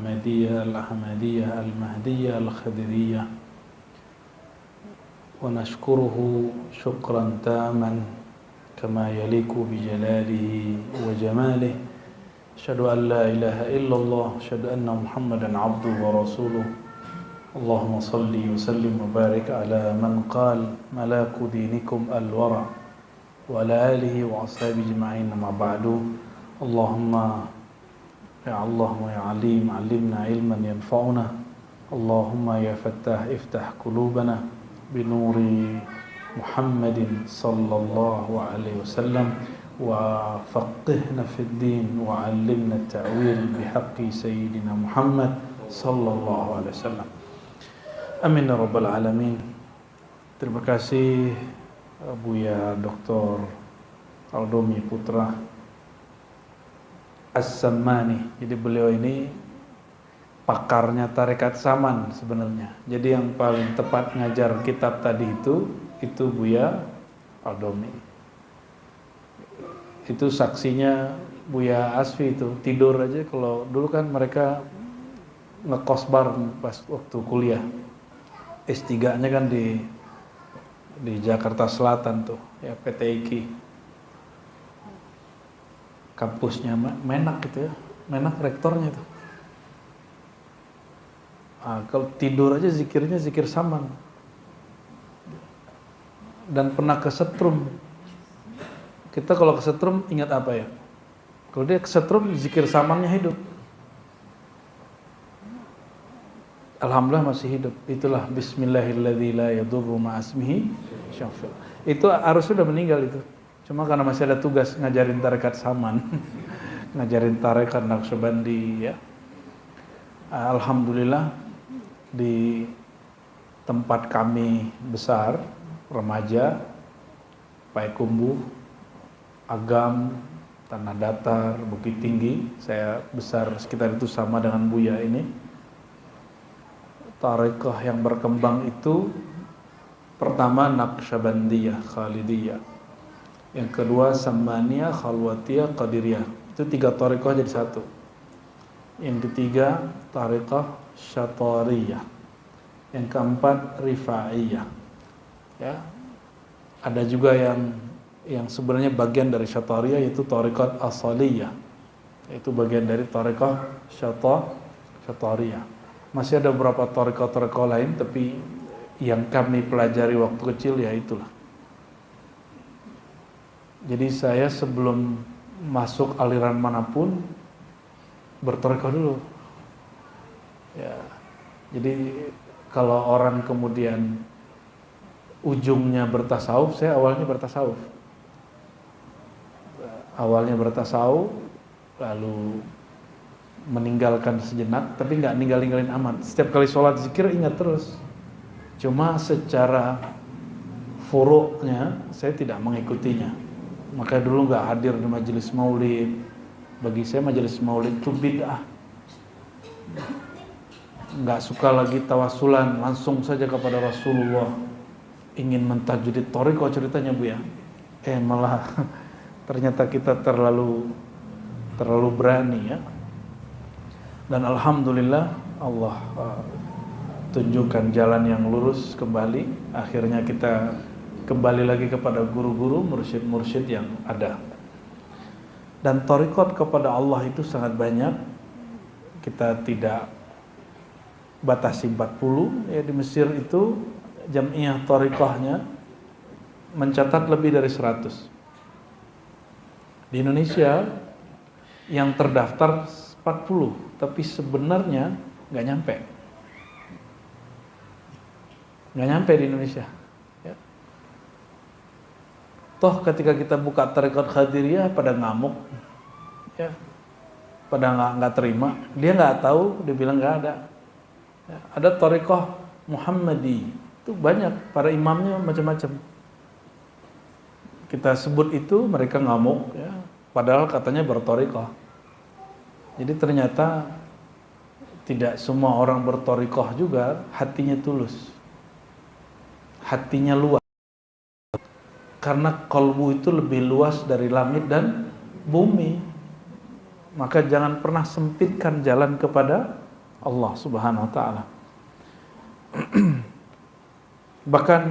المحمدية الأحمدية المهدية الخدرية ونشكره شكرا تاما كما يليق بجلاله وجماله. أشهد أن لا إله إلا الله أشهد أن محمدا عبده ورسوله. اللهم صل وسلم وبارك على من قال ملاك دينكم الورع وعلى آله وأصحابه أجمعين. ما بعد. اللهم يا الله ويا عليم علمنا علما ينفعنا. اللهم يا فتاح افتح قلوبنا بنور محمد صلى الله عليه وسلم وفقهنا في الدين وعلمنا التأويل بحق سيدنا محمد صلى الله عليه وسلم. Amin ya rabbal alamin. Terima kasih Buya Dr. Aldomi Putra As-Sammani. Jadi beliau ini pakarnya tarekat Saman sebenarnya. Jadi yang paling tepat ngajar kitab tadi itu Buya Aldomi. Itu saksinya Buya Asfi itu tidur aja. Kalau dulu kan mereka ngekos bareng pas waktu kuliah. S3-nya kan di Jakarta Selatan tuh, ya PT IKI. Kampusnya Menak gitu ya. Menak rektornya itu. Kalau tidur aja zikirnya zikir Saman. Dan pernah kesetrum. Kita kalau kesetrum ingat apa ya? Kalau dia kesetrum zikir Samannya hidup. Alhamdulillah masih hidup. Itulah bismillahilladzi la yadurru ma'asmihi syafil. Itu harus sudah meninggal itu. Cuma karena masih ada tugas ngajarin tarekat Saman. Ngajarin tarekat Naqsyabandi ya. Alhamdulillah di tempat kami besar, remaja, Payakumbuh, Agam, Tanah Datar, Bukit Tinggi, saya besar sekitar itu sama dengan Buya ini. Tarekah yang berkembang itu pertama Naqsyabandiyah, Khalidiyah. Yang kedua Sammaniyah, Khalwatiyah, Qadiriyah. Itu 3 tarekah jadi satu. Yang ketiga tarekah Syatariyah. Yang keempat Rifa'iyah. Ya. Ada juga yang sebenarnya bagian dari Syatariyah yaitu tarekah Asaliyah. Itu bagian dari tarekah Syatariyah. Masih ada beberapa tarekah lain, tapi yang kami pelajari waktu kecil ya itulah. Jadi saya sebelum masuk aliran manapun bertarekah dulu. Ya. Jadi kalau orang kemudian ujungnya bertasawuf, saya awalnya bertasawuf. Awalnya bertasawuf, lalu meninggalkan sejenak, tapi nggak ninggalin amat. Setiap kali sholat zikir ingat terus. Cuma secara furuknya saya tidak mengikutinya. Makanya dulu nggak hadir di majelis maulid. Bagi saya majelis maulid itu bid'ah. Nggak suka lagi tawasulan, langsung saja kepada Rasulullah. Ingin mentajwid thariqah ceritanya Bu ya. Malah ternyata kita terlalu berani ya. Dan alhamdulillah Allah tunjukkan jalan yang lurus kembali. Akhirnya kita kembali lagi kepada guru-guru, mursyid-mursyid yang ada. Dan thariqat kepada Allah itu sangat banyak. Kita tidak batasi 40. Ya, di Mesir itu Jam'iyah thariqahnya mencatat lebih dari 100. Di Indonesia yang terdaftar 40, tapi sebenarnya nggak nyampe di Indonesia. Ya. Toh ketika kita buka tarekat Qadiriyah pada ngamuk, ya, pada nggak terima, dia nggak tahu, dia bilang nggak ada. Ya, ada tarekat Muhammadi, itu banyak, para imamnya macam-macam. Kita sebut itu, mereka ngamuk, ya, padahal katanya bertarekat. Jadi ternyata tidak semua orang berthariqah juga hatinya tulus. Hatinya luas. Karena qalbu itu lebih luas dari langit dan bumi. Maka jangan pernah sempitkan jalan kepada Allah Subhanahu wa taala. Bahkan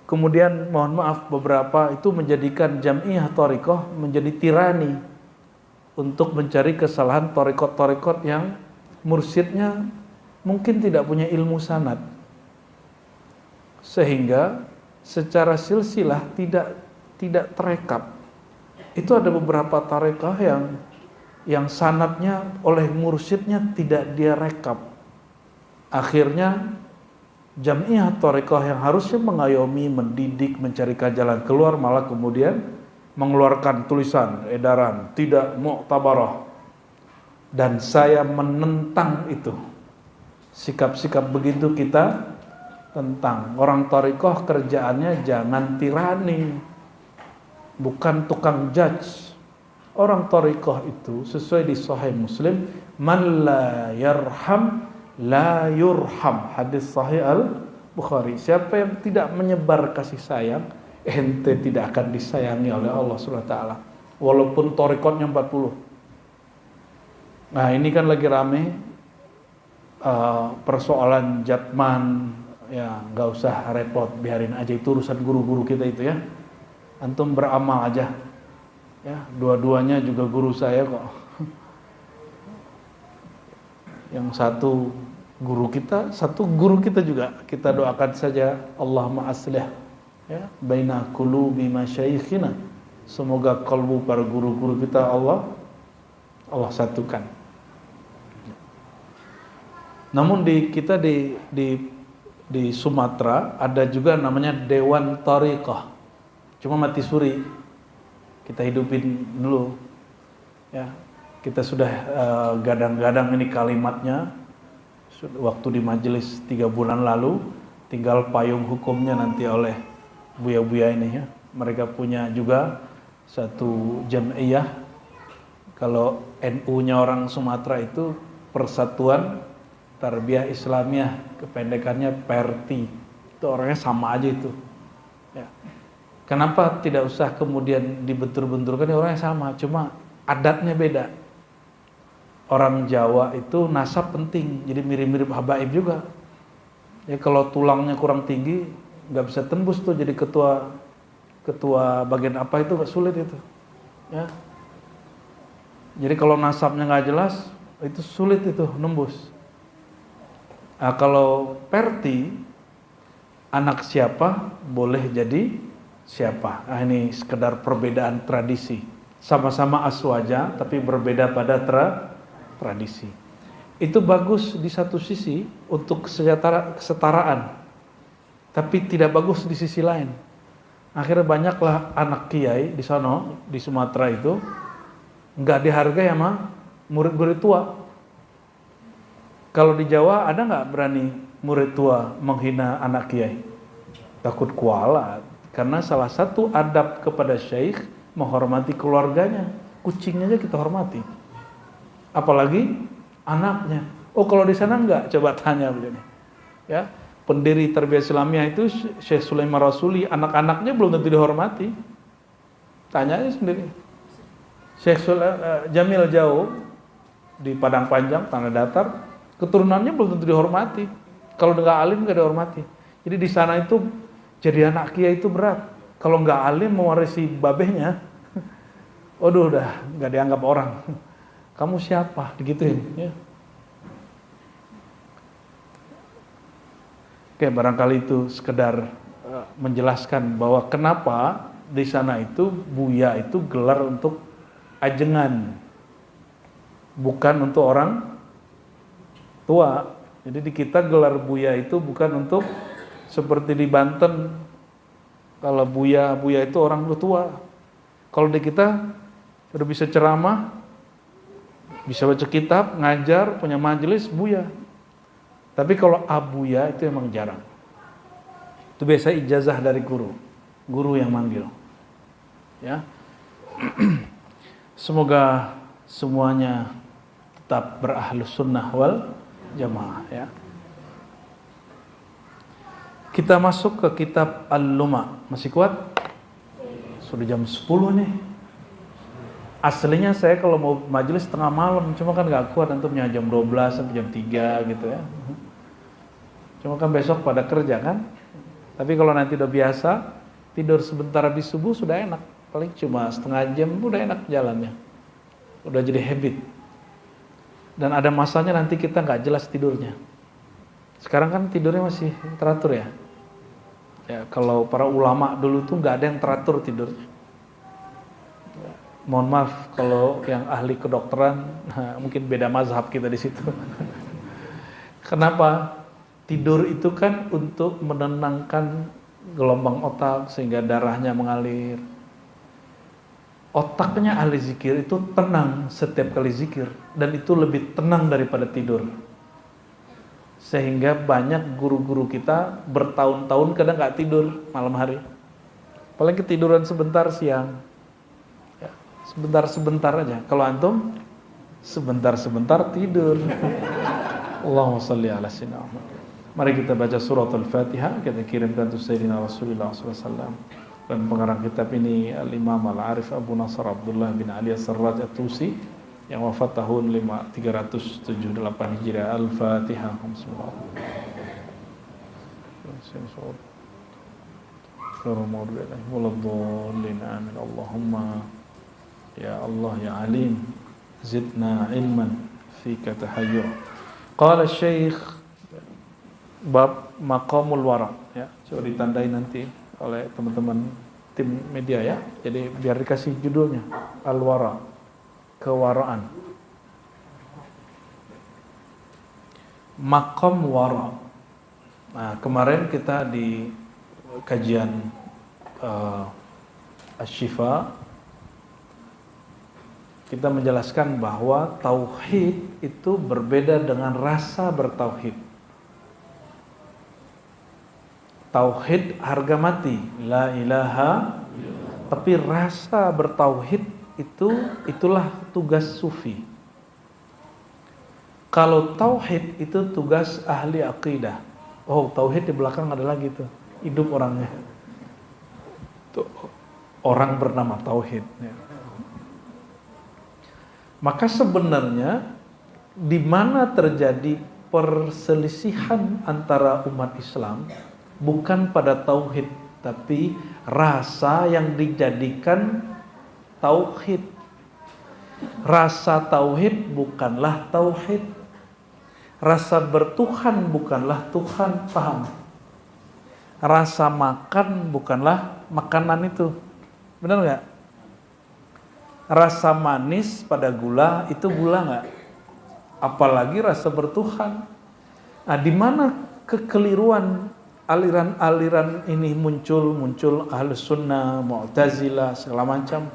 kemudian mohon maaf beberapa itu menjadikan Jam'iyah Thariqah menjadi tirani untuk mencari kesalahan thariqat-thariqat yang mursyidnya mungkin tidak punya ilmu sanad, sehingga secara silsilah tidak terekap. Itu ada beberapa thariqah yang sanadnya oleh mursyidnya tidak dia rekap. Akhirnya Jam'iyah Thariqah yang harusnya mengayomi, mendidik, mencarikan jalan keluar malah kemudian mengeluarkan tulisan, edaran tidak mu'tabarah. Dan saya menentang itu. Sikap-sikap begitu kita tentang. Orang thariqah kerjaannya jangan tirani, bukan tukang judge. Orang thariqah itu sesuai di Sahih Muslim, man la yarham la yurham, hadis Sahih Al-Bukhari. Siapa yang tidak menyebar kasih sayang, ente tidak akan disayangi oleh Allah Subhanahu wa taala, walaupun thariqatnya 40. Nah, ini kan lagi rame persoalan jatman, ya nggak usah repot, biarin aja, itu urusan guru-guru kita itu ya. Antum beramal aja, ya, dua-duanya juga guru saya kok. Yang satu guru kita, satu guru kita juga. Kita doakan saja, Allahumma aslih ya baina qulubi masyayikhina. Semoga kalbu para guru-guru kita Allah satukan. Namun kita di Sumatera ada juga namanya Dewan Thariqah. Cuma mati suri. Kita hidupin dulu. Ya, kita sudah gadang-gadang ini kalimatnya waktu di majelis 3 bulan lalu, tinggal payung hukumnya nanti oleh buya-buya ini ya. Mereka punya juga satu jam'iyah. Kalau NU-nya orang Sumatera itu Persatuan Tarbiyah Islamiyah, kependekannya PERTI. Itu orangnya sama aja itu. Ya. Kenapa tidak usah kemudian dibentur-benturkan, ya orangnya sama, cuma adatnya beda. Orang Jawa itu nasab penting, jadi mirip-mirip habaib juga. Ya, kalau tulangnya kurang tinggi, nggak bisa tembus tuh jadi ketua bagian apa itu, sulit itu. Ya. Jadi kalau nasabnya nggak jelas, itu sulit itu nembus. Nah, kalau PERTI, anak siapa boleh jadi siapa. Nah, ini sekedar perbedaan tradisi. Sama-sama aswaja, tapi berbeda pada tradisi. Itu bagus di satu sisi untuk kesetaraan, tapi tidak bagus di sisi lain. Akhirnya banyaklah anak kiai di sana, di Sumatera itu, nggak dihargai sama murid-murid tua. Kalau di Jawa ada nggak berani murid tua menghina anak kiai? Takut kualat. Karena salah satu adab kepada syekh menghormati keluarganya. Kucingnya aja kita hormati, apalagi anaknya. Oh, kalau di sana enggak? Coba tanya begini. Ya, pendiri Tarbiyah Islamiyah itu Syekh Sulaiman Rasuli, anak-anaknya belum tentu dihormati. Tanya aja sendiri. Syekh Jamil Jauh di Padang Panjang, Tanah Datar, keturunannya belum tentu dihormati. Kalau enggak alim enggak dihormati. Jadi di sana itu jadi anak kiai itu berat. Kalau enggak alim mewarisi babehnya, waduh, udah enggak dianggap orang. Kamu siapa? Digituin. Ya. Oke, barangkali itu sekedar menjelaskan bahwa kenapa di sana itu buya itu gelar untuk ajengan, bukan untuk orang tua. Jadi di kita gelar buya itu bukan untuk seperti di Banten, kalau buya itu orang tua. Kalau di kita udah bisa ceramah, bisa baca kitab, ngajar, punya majelis, buya. Tapi kalau abuya itu emang jarang. Itu biasa ijazah dari guru yang manggil. Ya. Semoga semuanya tetap berahlus sunnah wal jamaah ya. Kita masuk ke kitab Al-Luma. Masih kuat? Sudah jam 10 nih. Aslinya saya kalau mau majelis tengah malam, cuma kan nggak kuat, antumnya jam 12 sampai jam 3 gitu ya. Cuma kan besok pada kerja kan. Tapi kalau nanti udah biasa, tidur sebentar habis subuh sudah enak. Paling cuma setengah jam udah enak jalannya. Udah jadi habit. Dan ada masanya nanti kita nggak jelas tidurnya. Sekarang kan tidurnya masih teratur ya. Ya kalau para ulama dulu tuh nggak ada yang teratur tidurnya. Mohon maaf kalau yang ahli kedokteran, mungkin beda mazhab kita di situ. Kenapa? Tidur itu kan untuk menenangkan gelombang otak sehingga darahnya mengalir. Otaknya ahli zikir itu tenang setiap kali zikir dan itu lebih tenang daripada tidur. Sehingga banyak guru-guru kita bertahun-tahun kadang nggak tidur malam hari. Paling ketiduran sebentar siang. Sebentar-sebentar aja. Kalau antum sebentar-sebentar tidur. Allahumma shalli ala sayyidina Muhammad. Mari kita baca surat Al-Fatihah, kita kirimkan untuk Sayyidina Rasulullah SAW. Dan pengarang kitab ini Al-Imam Al-Arif Abu Nasr Abdullah bin Ali As-Sarraj At-Tusi yang wafat tahun 378 Hijriah. Al-Fatihah. Allahumma ya Allah ya Alim zidna ilman fika tahayyur. Qala Syekh bab maqamul wara ya, coba ditandai nanti oleh teman-teman tim media ya. Jadi biar dikasih judulnya al-wara, kewaraan. Maqam wara. Nah, kemarin kita di kajian Asy-Syifa kita menjelaskan bahwa tauhid itu berbeda dengan rasa bertauhid. Tauhid harga mati, la ilaha, tapi rasa bertauhid itulah tugas sufi. Kalau tauhid itu tugas ahli akidah. Oh, tauhid di belakang ada lagi tuh, hidup orangnya. Tuh, orang bernama tauhid ya. Maka sebenarnya di mana terjadi perselisihan antara umat Islam bukan pada tauhid, tapi rasa yang dijadikan tauhid. Rasa tauhid bukanlah tauhid. Rasa bertuhan bukanlah Tuhan, paham? Rasa makan bukanlah makanan itu. Benar nggak? Rasa manis pada gula itu gula nggak? Apalagi rasa bertuhan. Nah, di mana kekeliruan aliran-aliran ini muncul Ahlus Sunnah, Mu'tazilah, segala macam.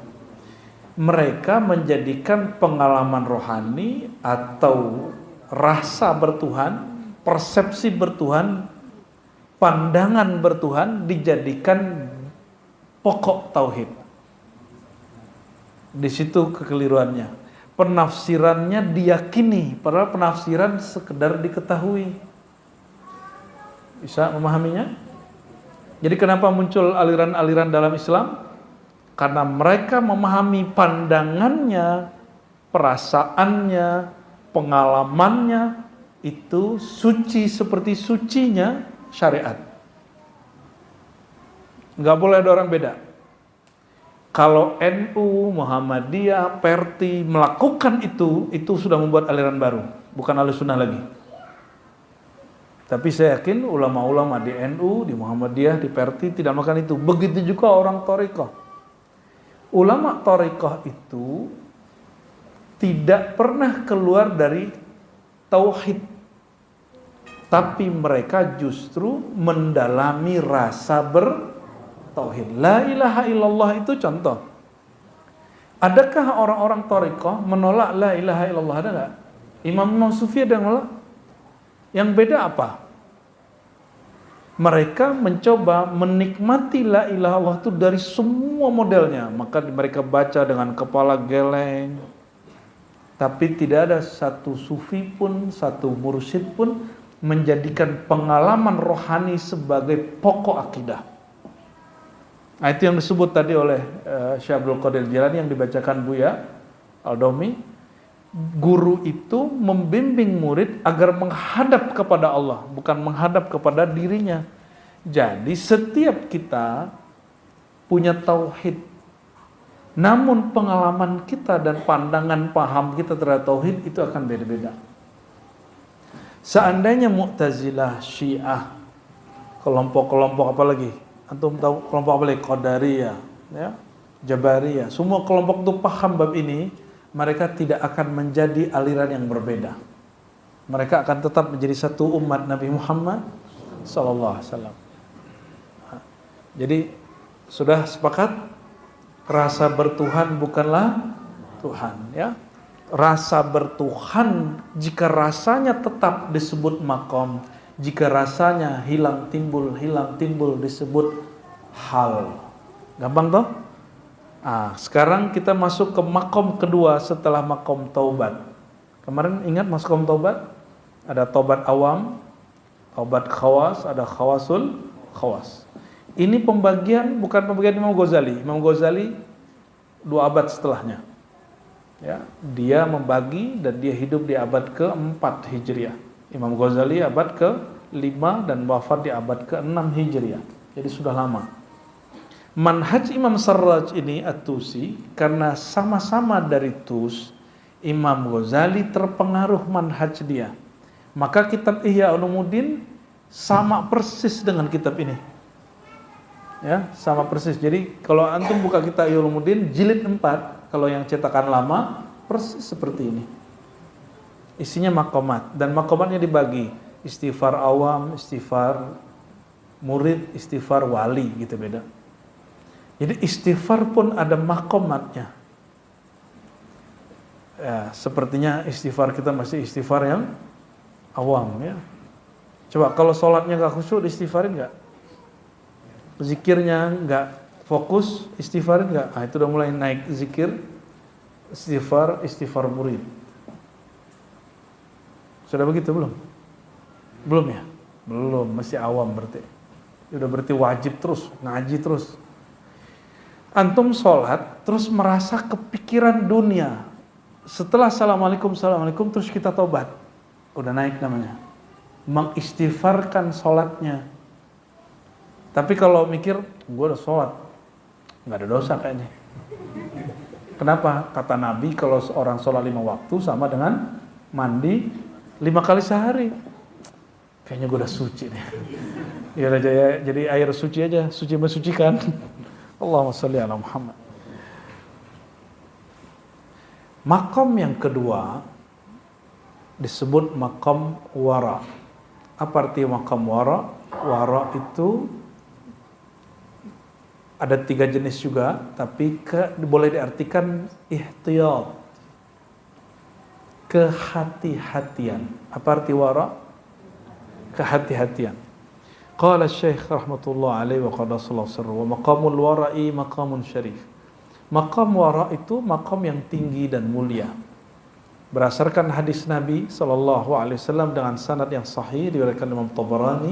Mereka menjadikan pengalaman rohani atau rasa bertuhan, persepsi bertuhan, pandangan bertuhan dijadikan pokok tauhid. Di situ kekeliruannya. Penafsirannya diyakini, padahal penafsiran sekedar diketahui. Bisa memahaminya? Jadi kenapa muncul aliran-aliran dalam Islam? Karena mereka memahami pandangannya, perasaannya, pengalamannya itu suci seperti sucinya syariat. Nggak boleh ada orang beda. Kalau NU, Muhammadiyah, Perti melakukan itu sudah membuat aliran baru, bukan Ahlus Sunnah lagi. Tapi saya yakin ulama-ulama di NU, di Muhammadiyah, di Perti tidak melakukan itu. Begitu juga orang Thariqah. Ulama Thariqah itu tidak pernah keluar dari tauhid. Tapi mereka justru mendalami rasa bertauhid. La ilaha illallah itu contoh. Adakah orang-orang Thariqah menolak la ilaha illallah? Ada nggak? Imam Sufi ada yang menolak? Yang beda apa? Mereka mencoba menikmati la ilaha illallah itu dari semua modelnya. Maka mereka baca dengan kepala geleng. Tapi tidak ada satu sufi pun, satu mursyid pun menjadikan pengalaman rohani sebagai pokok akidah. Nah, itu yang disebut tadi oleh Syekh Abdul Qadir Jilani yang dibacakan Buya. Al-Domi, guru itu membimbing murid agar menghadap kepada Allah, bukan menghadap kepada dirinya. Jadi setiap kita punya tauhid, namun pengalaman kita dan pandangan paham kita terhadap tauhid itu akan beda-beda. Seandainya Mu'tazilah, Syiah, kelompok-kelompok apa lagi? Antum tahu kelompok apa lagi? Qadariyah, ya, Jabariyah. Semua kelompok itu paham bab ini, mereka tidak akan menjadi aliran yang berbeda. Mereka akan tetap menjadi satu umat Nabi Muhammad sallallahu alaihi wasallam. Jadi sudah sepakat, rasa bertuhan bukanlah Tuhan, ya. Rasa bertuhan jika rasanya tetap disebut makom, jika rasanya hilang timbul disebut hal. Gampang toh? Sekarang kita masuk ke makom kedua setelah makom taubat. Kemarin ingat makom taubat? Ada taubat awam, taubat khawas, ada khawasul khawas. Ini pembagian, bukan pembagian Imam Ghazali. Imam Ghazali 2 abad setelahnya. Ya, dia membagi dan dia hidup di abad ke-4 Hijriah. Imam Ghazali abad ke-5 dan wafat di abad ke-6 Hijriah. Jadi sudah lama. Manhaj Imam Sarraj ini At-Tusi, karena sama-sama dari Tus, Imam Ghazali terpengaruh manhaj dia. Maka kitab Ihya Ulumuddin sama persis dengan kitab ini. Ya, sama persis. Jadi kalau antum buka kitab Ihya Ulumuddin jilid 4, kalau yang cetakan lama persis seperti ini. Isinya maqamat, dan maqamatnya dibagi istighfar awam, istighfar murid, istighfar wali, gitu beda. Jadi istighfar pun ada maqamatnya. Ya, sepertinya istighfar kita masih istighfar yang awam, ya. Coba kalau sholatnya nggak khusyuk, istighfarin nggak? Zikirnya nggak fokus, istighfarin nggak? Itu udah mulai naik zikir, istighfar murid. Sudah begitu belum? Belum ya? Belum, masih awam berarti. Udah berarti wajib terus, ngaji terus. Antum sholat, terus merasa kepikiran dunia. Setelah assalamualaikum terus kita tobat. Udah naik namanya. Mengistighfarkan sholatnya. Tapi kalau mikir, gue udah sholat, nggak ada dosa kayaknya. Kenapa? Kata Nabi kalau seorang sholat 5 waktu sama dengan mandi 5 kali sehari. Kayaknya gue udah suci nih. Ya aja ya, jadi air suci aja, suci mensucikan. Allahumma sholli ala Muhammad. Makom yang kedua disebut makom wara. Apa arti makom wara? Wara itu ada 3 jenis juga, tapi boleh diartikan ihtiyat, kehati-hatian. Apa arti wara? Kehati-hatian. Qala Syekh rahmatullah alaihi wa qadasallahu sirru wa maqamul wara'i maqamun syarif. Maqam wara itu maqam yang tinggi dan mulia. Berdasarkan hadis Nabi sallallahu alaihi wasallam dengan sanad yang sahih diriwayatkan Imam Tabarani,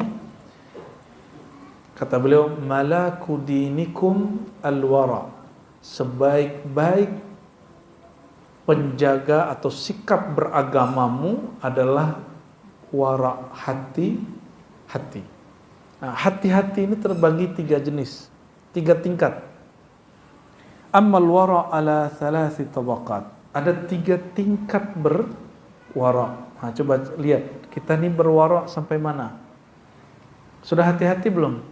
kata beliau, malaku dinikum al-wara, sebaik-baik penjaga atau sikap beragamamu adalah wara, hati-hati. Nah, hati-hati ini terbagi 3 jenis, 3 tingkat. Ammal wara ala 3 tabaqat. Ada 3 tingkat berwara. Nah, coba lihat, kita ini berwara sampai mana? Sudah hati-hati belum?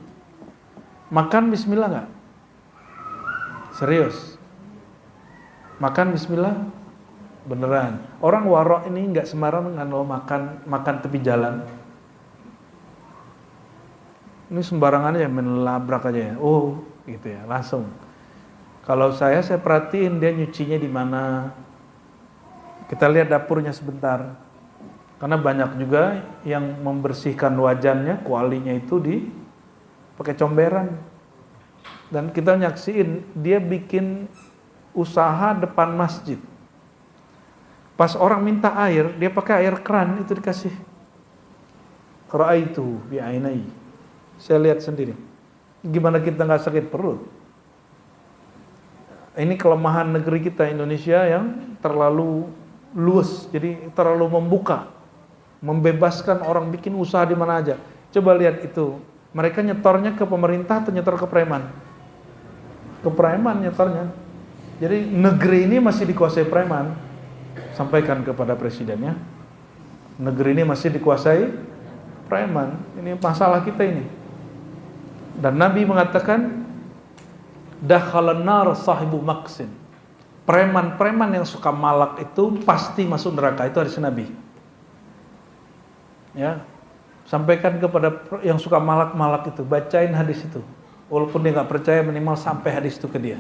Makan bismillah nggak? Serius? Makan bismillah? Beneran? Orang wara ini nggak sembarangan kalau makan tepi jalan. Ini sembarangan aja, menabrak aja ya. Oh, gitu ya, langsung. Kalau saya perhatiin dia nyucinya di mana. Kita lihat dapurnya sebentar. Karena banyak juga yang membersihkan wajannya, kualinya itu pakai comberan. Dan kita nyaksiin dia bikin usaha depan masjid. Pas orang minta air, dia pakai air keran itu dikasih. Ra'aitu bi'ainai. Saya lihat sendiri. Gimana kita nggak sakit perut? Ini kelemahan negeri kita Indonesia yang terlalu luas, jadi terlalu membuka, membebaskan orang bikin usaha di mana aja. Coba lihat itu, mereka nyetornya ke pemerintah atau nyetor ke preman? Ke preman nyetornya. Jadi negeri ini masih dikuasai preman. Sampaikan kepada presidennya, negeri ini masih dikuasai preman. Ini masalah kita ini. Dan Nabi mengatakan, dakhalan nar sahibu maksin. Preman-preman yang suka malak itu pasti masuk neraka. Itu hadis Nabi. Ya, sampaikan kepada yang suka malak-malak itu, bacain hadis itu. Walaupun dia nggak percaya, minimal sampai hadis itu ke dia.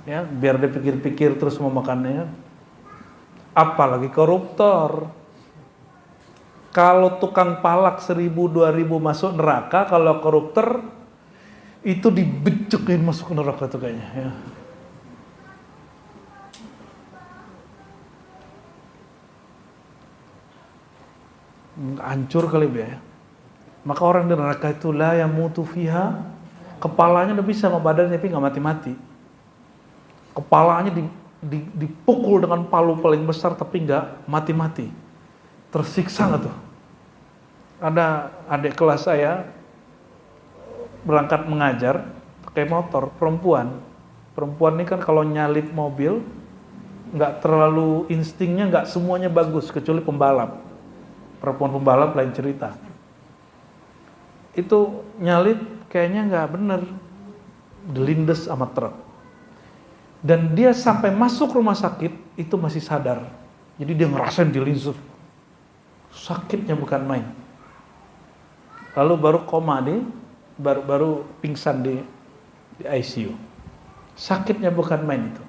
Ya, biar dia pikir-pikir terus mau makannya. Apalagi koruptor. Kalau tukang palak 1000, 2000 masuk neraka, kalau koruptor itu dibecukin masuk neraka tuh kayaknya. Ya. Hancur kali ya. Maka orang di neraka itu la yamutu fiha, kepalanya udah bisa sama badannya tapi nggak mati-mati. Kepalanya dipukul dengan palu paling besar tapi nggak mati-mati. Tersiksa nggak tuh? Ada adik kelas saya berangkat mengajar pakai motor, perempuan. Perempuan ini kan kalau nyalip mobil nggak terlalu, instingnya nggak semuanya bagus kecuali pembalap. Perempuan pembalap lain cerita. Itu nyalip kayaknya nggak bener, dilindes sama truk. Dan dia sampai masuk rumah sakit itu masih sadar. Jadi dia ngerasain dilindes. Sakitnya bukan main. Lalu baru koma baru pingsan di ICU. Sakitnya bukan main itu.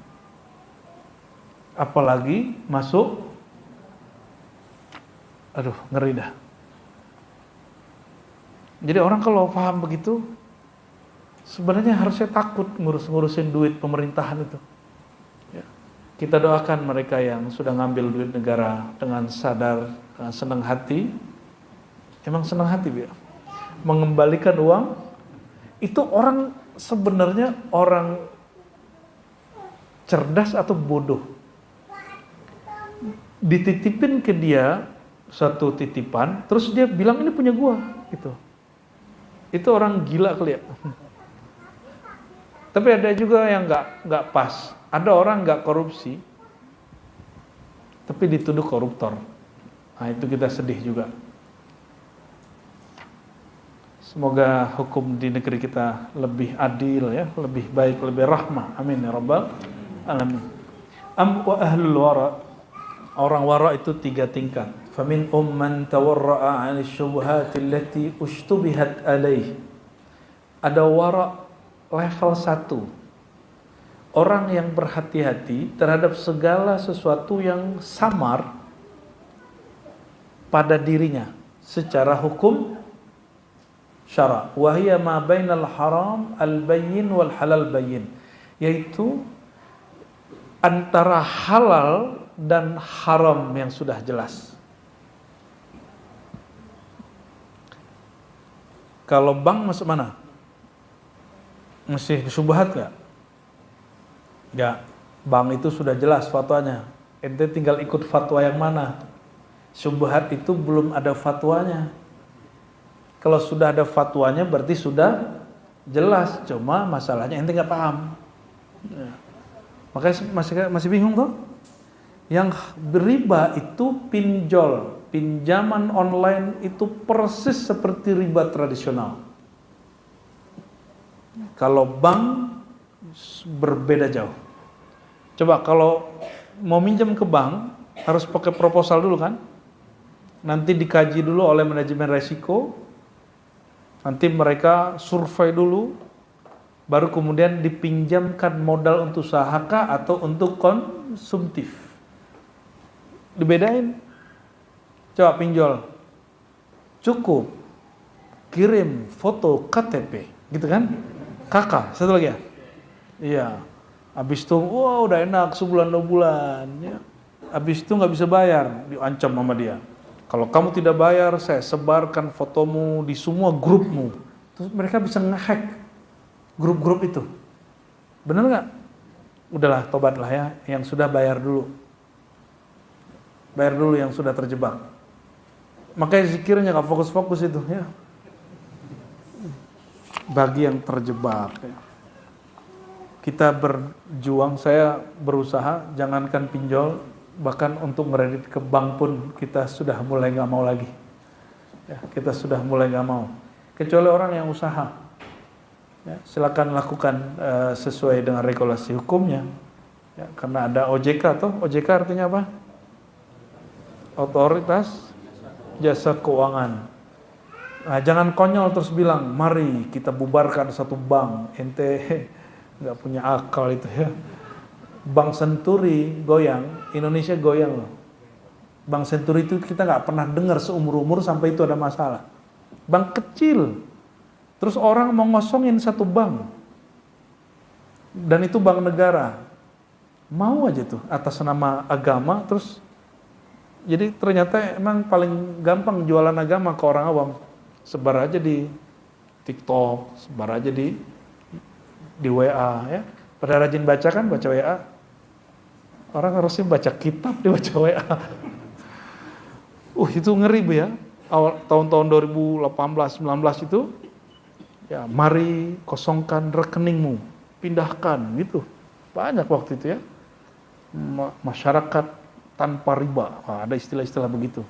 Apalagi masuk, aduh ngeri dah. Jadi orang kalau paham begitu, sebenarnya harusnya takut ngurusin duit pemerintahan itu. Ya. Kita doakan mereka yang sudah ngambil duit negara dengan sadar, dengan senang hati. Emang senang hati ya? Mengembalikan uang, itu orang sebenarnya orang cerdas atau bodoh. Dititipin ke dia satu titipan, terus dia bilang ini punya gua, gitu. Itu orang gila kali ya. Tapi ada juga yang nggak pas. Ada orang nggak korupsi, tapi dituduh koruptor. Nah itu kita sedih juga. Semoga hukum di negeri kita lebih adil ya, lebih baik, lebih rahmah. Amin ya rabbal alamin. Wa ahlul wara. Orang wara itu 3 tingkat. Famin man tawarra'a 'anil syubhati allati ushtubihat alaih. Ada wara level 1. Orang yang berhati-hati terhadap segala sesuatu yang samar pada dirinya secara hukum syara. Wa hiya ma bainal haram al-bayyin wal halal bayyin. Yaitu antara halal dan haram yang sudah jelas. Kalau bank masuk mana? Masih syubhat nggak? Nggak. Bank itu sudah jelas fatwanya. Ente tinggal ikut fatwa yang mana. Syubhat itu belum ada fatwanya. Kalau sudah ada fatwanya berarti sudah jelas. Cuma masalahnya ente nggak paham. Ya. Makanya masih bingung tuh. Yang riba itu pinjol, pinjaman online itu persis seperti riba tradisional. Kalau bank berbeda jauh. Coba kalau mau minjam ke bank harus pakai proposal dulu kan? Nanti dikaji dulu oleh manajemen resiko. Nanti mereka survei dulu, baru kemudian dipinjamkan modal untuk usaha kah atau untuk konsumtif. Dibedain. Coba pinjol. Cukup kirim foto KTP, gitu kan? Kakak, satu lagi ya? Iya. Habis itu, wah udah enak sebulan 2 bulan. Ya. Habis itu nggak bisa bayar, diancam sama dia. Kalau kamu tidak bayar, saya sebarkan fotomu di semua grupmu. Terus mereka bisa nge-hack grup-grup itu. Benar nggak? udahlah tobatlah ya, yang sudah bayar dulu yang sudah terjebak. Makanya zikirnya gak fokus-fokus itu ya, bagi yang terjebak ya. Kita berjuang, saya berusaha jangankan pinjol, bahkan untuk kredit ke bank pun kita sudah mulai gak mau lagi ya, kita sudah mulai gak mau, kecuali orang yang usaha ya, silakan lakukan sesuai dengan regulasi hukumnya ya, karena ada OJK toh. OJK artinya apa? Otoritas Jasa Keuangan. Nah, jangan konyol terus bilang mari kita bubarkan satu bank, ente nggak punya akal itu ya. Bank Senturi goyang, Indonesia goyang loh. Bank Senturi itu kita nggak pernah dengar seumur-umur sampai itu ada masalah. Bank kecil, terus orang mau ngosongin satu bank, dan itu bank negara, mau aja tuh atas nama agama. Terus jadi ternyata emang paling gampang jualan agama ke orang awam, sebar aja di TikTok, sebar aja di WA ya. Pada rajin baca kan, baca WA. Orang harusnya baca kitab, dia baca WA. Itu ngeri Bu ya. Awal tahun-tahun 2018-19 itu ya, mari kosongkan rekeningmu, pindahkan gitu. Banyak waktu itu ya. Masyarakat tanpa riba. Ada istilah-istilah begitu.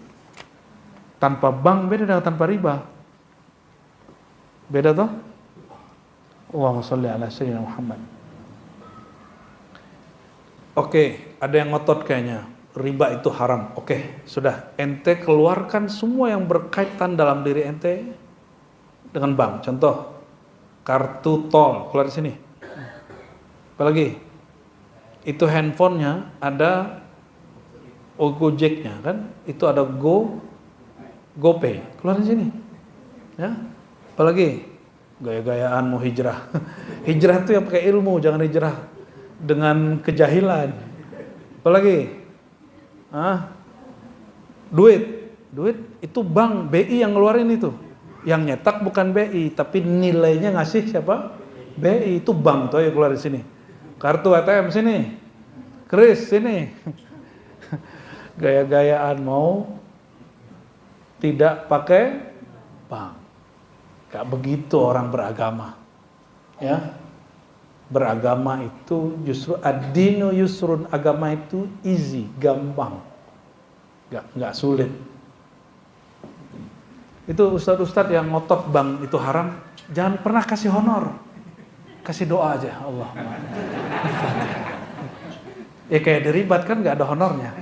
Tanpa bank beda dengan tanpa riba. Beda toh? Allahumma sholli ala sayyidina Muhammad. Oke, ada yang ngotot kayaknya. Riba itu haram. Oke, sudah. Ente keluarkan semua yang berkaitan dalam diri ente dengan bank. Contoh, kartu tol, keluar di sini. Apalagi? Itu handphonenya ada Gojeknya kan? Itu ada GoPay, keluar di sini. Ya. Apalagi? Gaya-gayaan mau hijrah. Hijrah itu ya pakai ilmu, jangan hijrah dengan kejahilan. Apalagi? Duit itu bank BI yang ngeluarin itu. Yang nyetak bukan BI, tapi nilainya ngasih siapa? BI. Itu bank tuh ya, keluar di sini. Kartu ATM sini. Kris sini. Gaya-gayaan mau tidak pakai bank. Gak begitu orang beragama. Ya. Beragama itu justru ad-dinu yusrun, agama itu easy, gampang. Gak sulit. Itu ustadz-ustadz yang ngotot bank itu haram, jangan pernah kasih honor. Kasih doa aja, Allah. Ya kayak diribat kan gak ada honornya.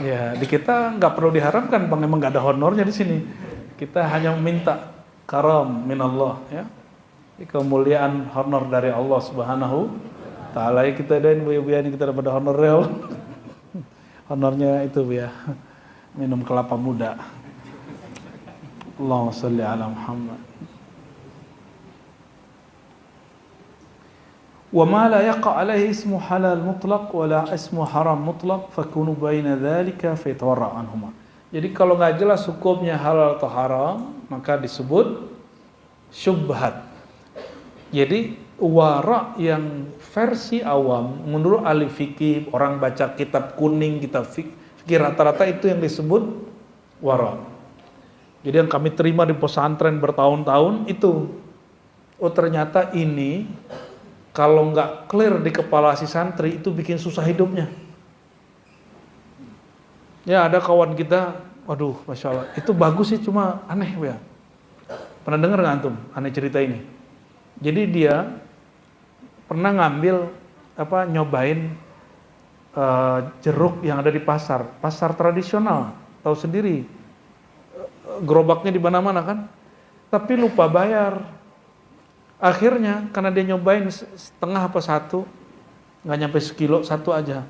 Ya di kita gak perlu diharamkan, bang, emang gak ada honornya di sini. Kita hanya meminta karam minallah ya. Kemuliaan honor dari Allah Subhanahu taala. Kita dan bu-buya ini kita dapat honor real. Honornya itu ya, minum kelapa muda. Allahumma shalli ala Muhammad. Wa ma la yaqa alaihi ismu halal mutlaq wa la ismu haram mutlaq fakunu baina dzalika fa yatawarra anhuma. Jadi kalau nggak jelas hukumnya halal atau haram, maka disebut syubhat. Jadi wara yang versi awam, menurut ahli fikih, orang baca kitab kuning, kitab fikih rata-rata itu yang disebut wara. Jadi yang kami terima di pesantren bertahun-tahun itu, oh ternyata ini kalau nggak clear di kepala si santri itu bikin susah hidupnya. Ya ada kawan kita, waduh, masya Allah, itu bagus sih, cuma aneh ya. Pernah dengar nggak antum aneh cerita ini? Jadi dia pernah ngambil nyobain jeruk yang ada di pasar tradisional, tahu sendiri, gerobaknya di mana-mana kan, tapi lupa bayar. Akhirnya karena dia nyobain setengah apa satu, nggak nyampe sekilo, satu aja.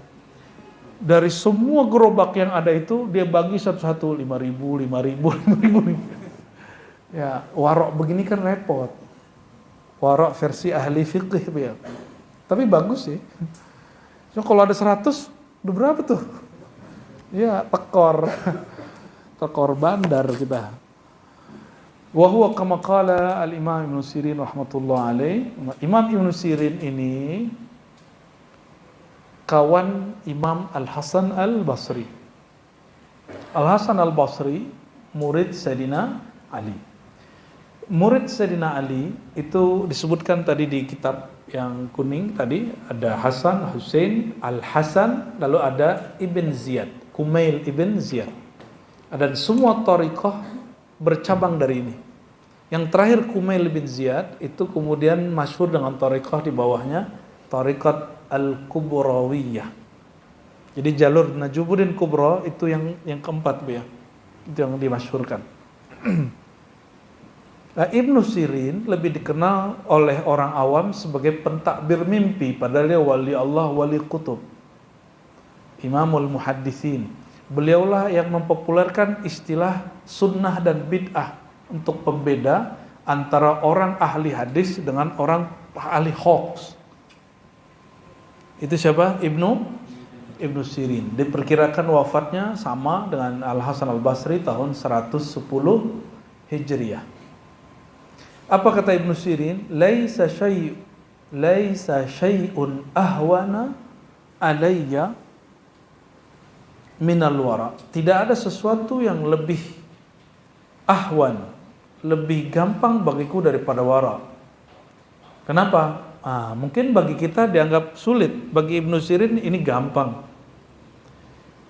Dari semua gerobak yang ada itu dia bagi satu-satu 5.000. Ya, warok begini kan repot. Warok versi ahli fikih ya. Tapi bagus sih. So, kalau ada 100, udah berapa tuh? Ya, tekor bandar kita. Wa huwa kama qala al-Imam Ibnu Sirin rahmatullah alaih. Imam Ibnu Sirin ini kawan Imam Al-Hasan Al-Basri. Al-Hasan Al-Basri murid Sayyidina Ali. Murid Sayyidina Ali itu disebutkan tadi di kitab yang kuning tadi, ada Hasan, Hussein, Al-Hasan, lalu ada Ibn Ziyad, Kumail Ibn Ziyad. Dan semua thariqah bercabang dari ini. Yang terakhir Kumail Ibn Ziyad itu kemudian masyhur dengan thariqah di bawahnya, thariqat Al-Kubrawiyah. Jadi jalur Najubuddin Kubra itu yang keempat ya. Itu yang dimasyhurkan. Nah, Ibnu Sirin lebih dikenal oleh orang awam sebagai pentakbir mimpi, padahal dia wali Allah, wali kutub, Imamul Muhadditsin. Beliaulah yang mempopulerkan istilah sunnah dan bid'ah untuk pembeda antara orang ahli hadis dengan orang ahli hoax. Itu siapa? Ibnu Sirin. Diperkirakan wafatnya sama dengan Al-Hasan Al-Basri tahun 110 Hijriah. Apa kata Ibnu Sirin? Laisa syai'un ahwana alayya minal wara. Tidak ada sesuatu yang lebih ahwan, lebih gampang bagiku daripada wara. Kenapa? Mungkin bagi kita dianggap sulit, bagi Ibnu Sirin ini gampang.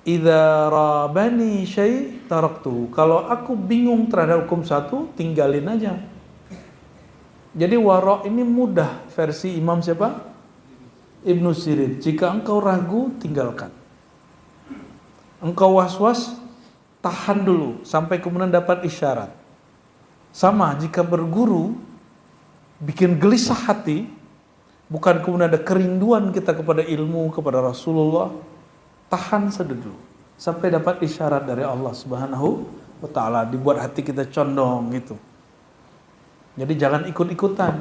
Idza rabani syai' taraktu. Kalau aku bingung terhadap hukum satu, tinggalin aja. Jadi wara' ini mudah, versi Imam siapa? Ibnu Sirin. Jika engkau ragu, tinggalkan. Engkau was-was, tahan dulu sampai kemudian dapat isyarat. Sama, jika berguru bikin gelisah hati, bukan kemudian ada kerinduan kita kepada ilmu, kepada Rasulullah, tahan saja dulu sampai dapat isyarat dari Allah Subhanahu wa taala, dibuat hati kita condong gitu. Jadi jangan ikut-ikutan.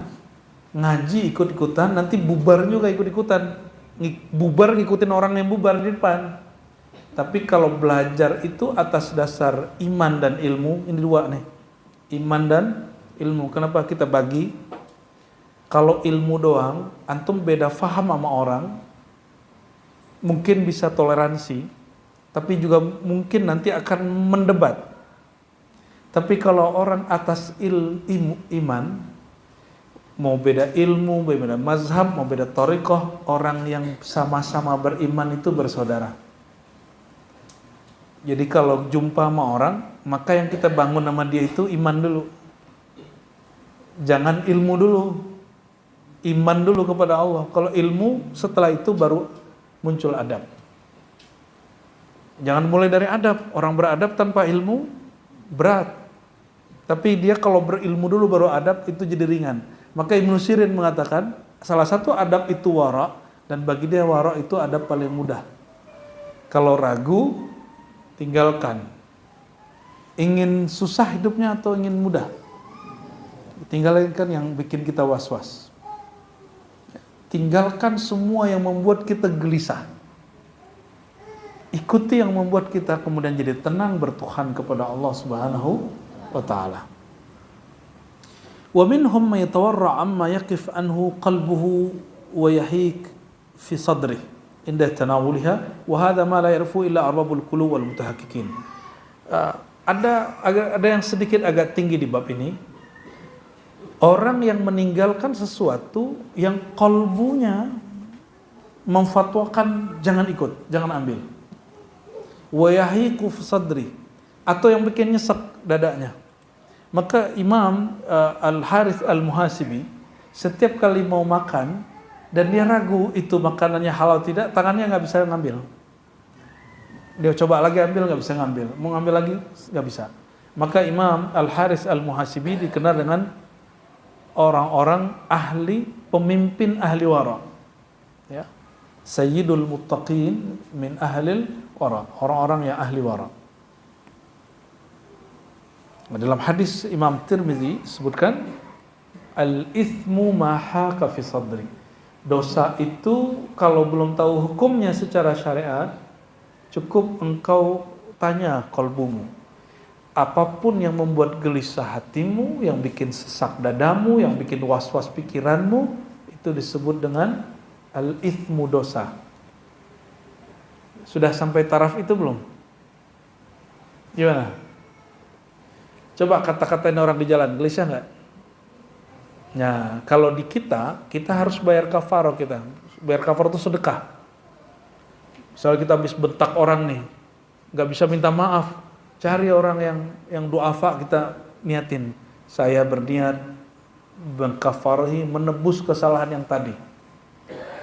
Ngaji ikut-ikutan, nanti bubar juga ikut-ikutan. Bubar ngikutin orang yang bubar di depan. Tapi kalau belajar itu atas dasar iman dan ilmu, ini dua nih. Iman dan ilmu. Kenapa kita bagi? Kalau ilmu doang, antum beda faham sama orang, mungkin bisa toleransi, tapi juga mungkin nanti akan mendebat. Tapi kalau orang atas iman, mau beda ilmu, mau beda mazhab, mau beda thariqah, orang yang sama-sama beriman itu bersaudara. Jadi kalau jumpa sama orang, maka yang kita bangun sama dia itu iman dulu. Jangan ilmu dulu. Iman dulu kepada Allah. Kalau ilmu, setelah itu baru muncul adab. Jangan mulai dari adab. Orang beradab tanpa ilmu, berat. Tapi dia kalau berilmu dulu baru adab, itu jadi ringan. Maka Ibnu Sirin mengatakan, salah satu adab itu wara, dan bagi dia wara itu adab paling mudah. Kalau ragu, tinggalkan. Ingin susah hidupnya atau ingin mudah? Tinggalkan yang bikin kita was-was. Tinggalkan semua yang membuat kita gelisah. Ikuti yang membuat kita kemudian jadi tenang, bertuhan kepada Allah Subhanahu wa ta'ala. Wa minhum man yatawarra amma yaqif anhu qalbuhu wa yahik fi sadrih inda tanawulha wa hadha ma la yarfu illa arbabul qulub wal mutahaqqiqin. Ada yang sedikit agak tinggi di bab ini. Orang yang meninggalkan sesuatu yang qalbunya memfatwakan jangan ikut, jangan ambil. Wa yahiqu fi sadrih, atau yang bikin nyesek dadanya. Maka Imam Al-Harith Al-Muhasibi setiap kali mau makan dan dia ragu itu makanannya halal tidak, tangannya nggak bisa ngambil. Dia coba lagi ambil, nggak bisa ngambil. Mau ngambil lagi, nggak bisa. Maka Imam Al-Harith Al-Muhasibi dikenal dengan orang-orang ahli, pemimpin ahli wara. Ya. Sayyidul Muttaqin min ahlil wara. Orang-orang yang ahli wara. Dalam hadis Imam Tirmidzi sebutkan al-ithmu ma haqa fi sadri. Dosa itu kalau belum tahu hukumnya secara syariat, cukup engkau tanya qalbumu. Apapun yang membuat gelisah hatimu, yang bikin sesak dadamu, yang bikin was-was pikiranmu, itu disebut dengan al-ithmu, dosa. Sudah sampai taraf itu belum? Gimana? Coba kata-katain orang di jalan, gelisah nggak? Nah, kalau di kita harus bayar kafarah kita. Bayar kafarah itu sedekah. Misalnya kita habis bentak orang nih, nggak bisa minta maaf, cari orang yang duafa, kita niatin. Saya berniat mengkafarahi, menebus kesalahan yang tadi.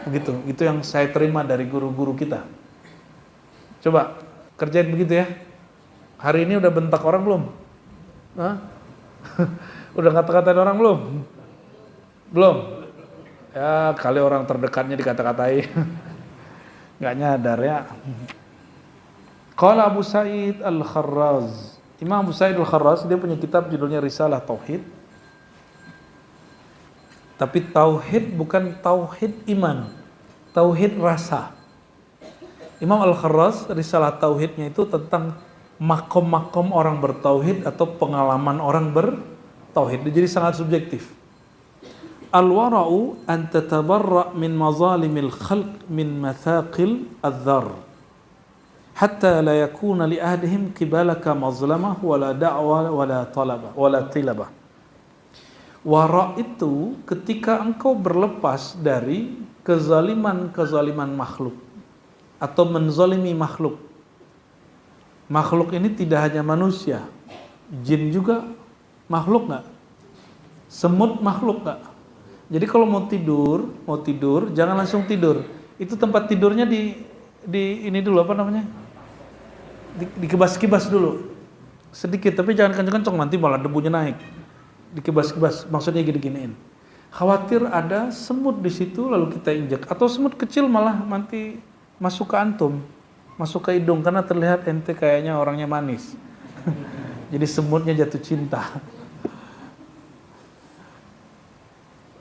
Begitu, itu yang saya terima dari guru-guru kita. Coba kerjain begitu ya. Hari ini udah bentak orang belum? Hah? Udah kata-katain orang belum? Belum? Ya kali orang terdekatnya dikata-katai. Nggak nyadar ya. Qala Abu Sa'id Al-Kharraz. Imam Abu Sa'id Al-Kharraz dia punya kitab judulnya Risalah Tauhid. Tapi tauhid bukan tauhid iman, tauhid rasa. Imam Al-Kharraz risalah tauhidnya itu tentang makom-makom orang bertauhid atau pengalaman orang bertauhid. Jadi sangat subjektif. Al-wara'u an tatabarra' min mazalimil khalq min mathaqil adh-dhar hatta la yakuna li ahdihim qibalaka mazlamah wala da'wa wala talaba wala tilabah. Wara itu ketika engkau berlepas dari kezaliman makhluk atau menzalimi makhluk. Makhluk ini tidak hanya manusia, jin juga makhluk nggak? Semut makhluk nggak? Jadi kalau mau tidur jangan langsung tidur. Itu tempat tidurnya di ini dulu apa namanya? Dikibas-kibas dulu sedikit, tapi jangan kenceng-kenceng nanti malah debunya naik. Dikibas-kibas, maksudnya gini-giniin. Khawatir ada semut di situ lalu kita injak, atau semut kecil malah nanti masuk ke antum, masuk ke hidung karena terlihat ente kayaknya orangnya manis. Jadi semutnya jatuh cinta.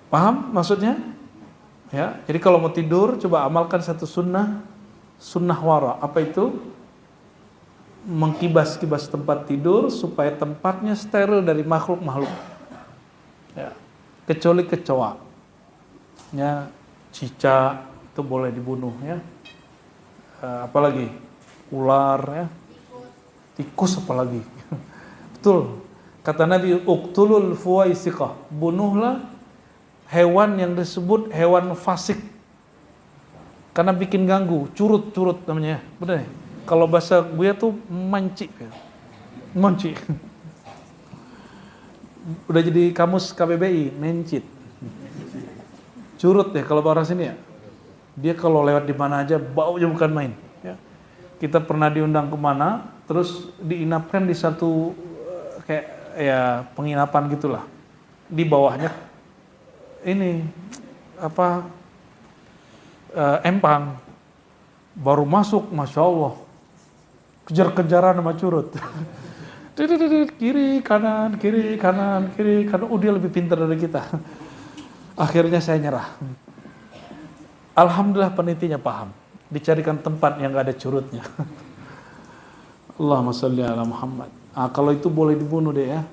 Paham maksudnya? Ya, jadi kalau mau tidur coba amalkan satu sunnah wara. Apa itu? Mengkibas-kibas tempat tidur supaya tempatnya steril dari makhluk-makhluk. Ya, kecuali kecoa, ya, cicak itu boleh dibunuh ya. Apalagi ular ya, tikus apalagi. Betul, kata Nabi, uqtulul fuwaisiqah, bunuhlah hewan yang disebut hewan fasik, karena bikin ganggu, curut namanya, benar ya? Kalau bahasa gue tuh manci. Udah jadi kamus KBBI, mencit. Curut ya kalau orang sini ya. Dia kalau lewat di mana aja baunya bukan main. Ya. Kita pernah diundang kemana, terus diinapkan di satu kayak ya penginapan gitulah. Di bawahnya ini apa empang. Baru masuk, masya Allah, kejar-kejaran sama curut. Kiri kanan, dia lebih pintar dari kita. Akhirnya saya nyerah. Alhamdulillah penitinya paham, dicarikan tempat yang gak ada curutnya. Allahumma sholli ala Muhammad. Kalau itu boleh dibunuh deh ya.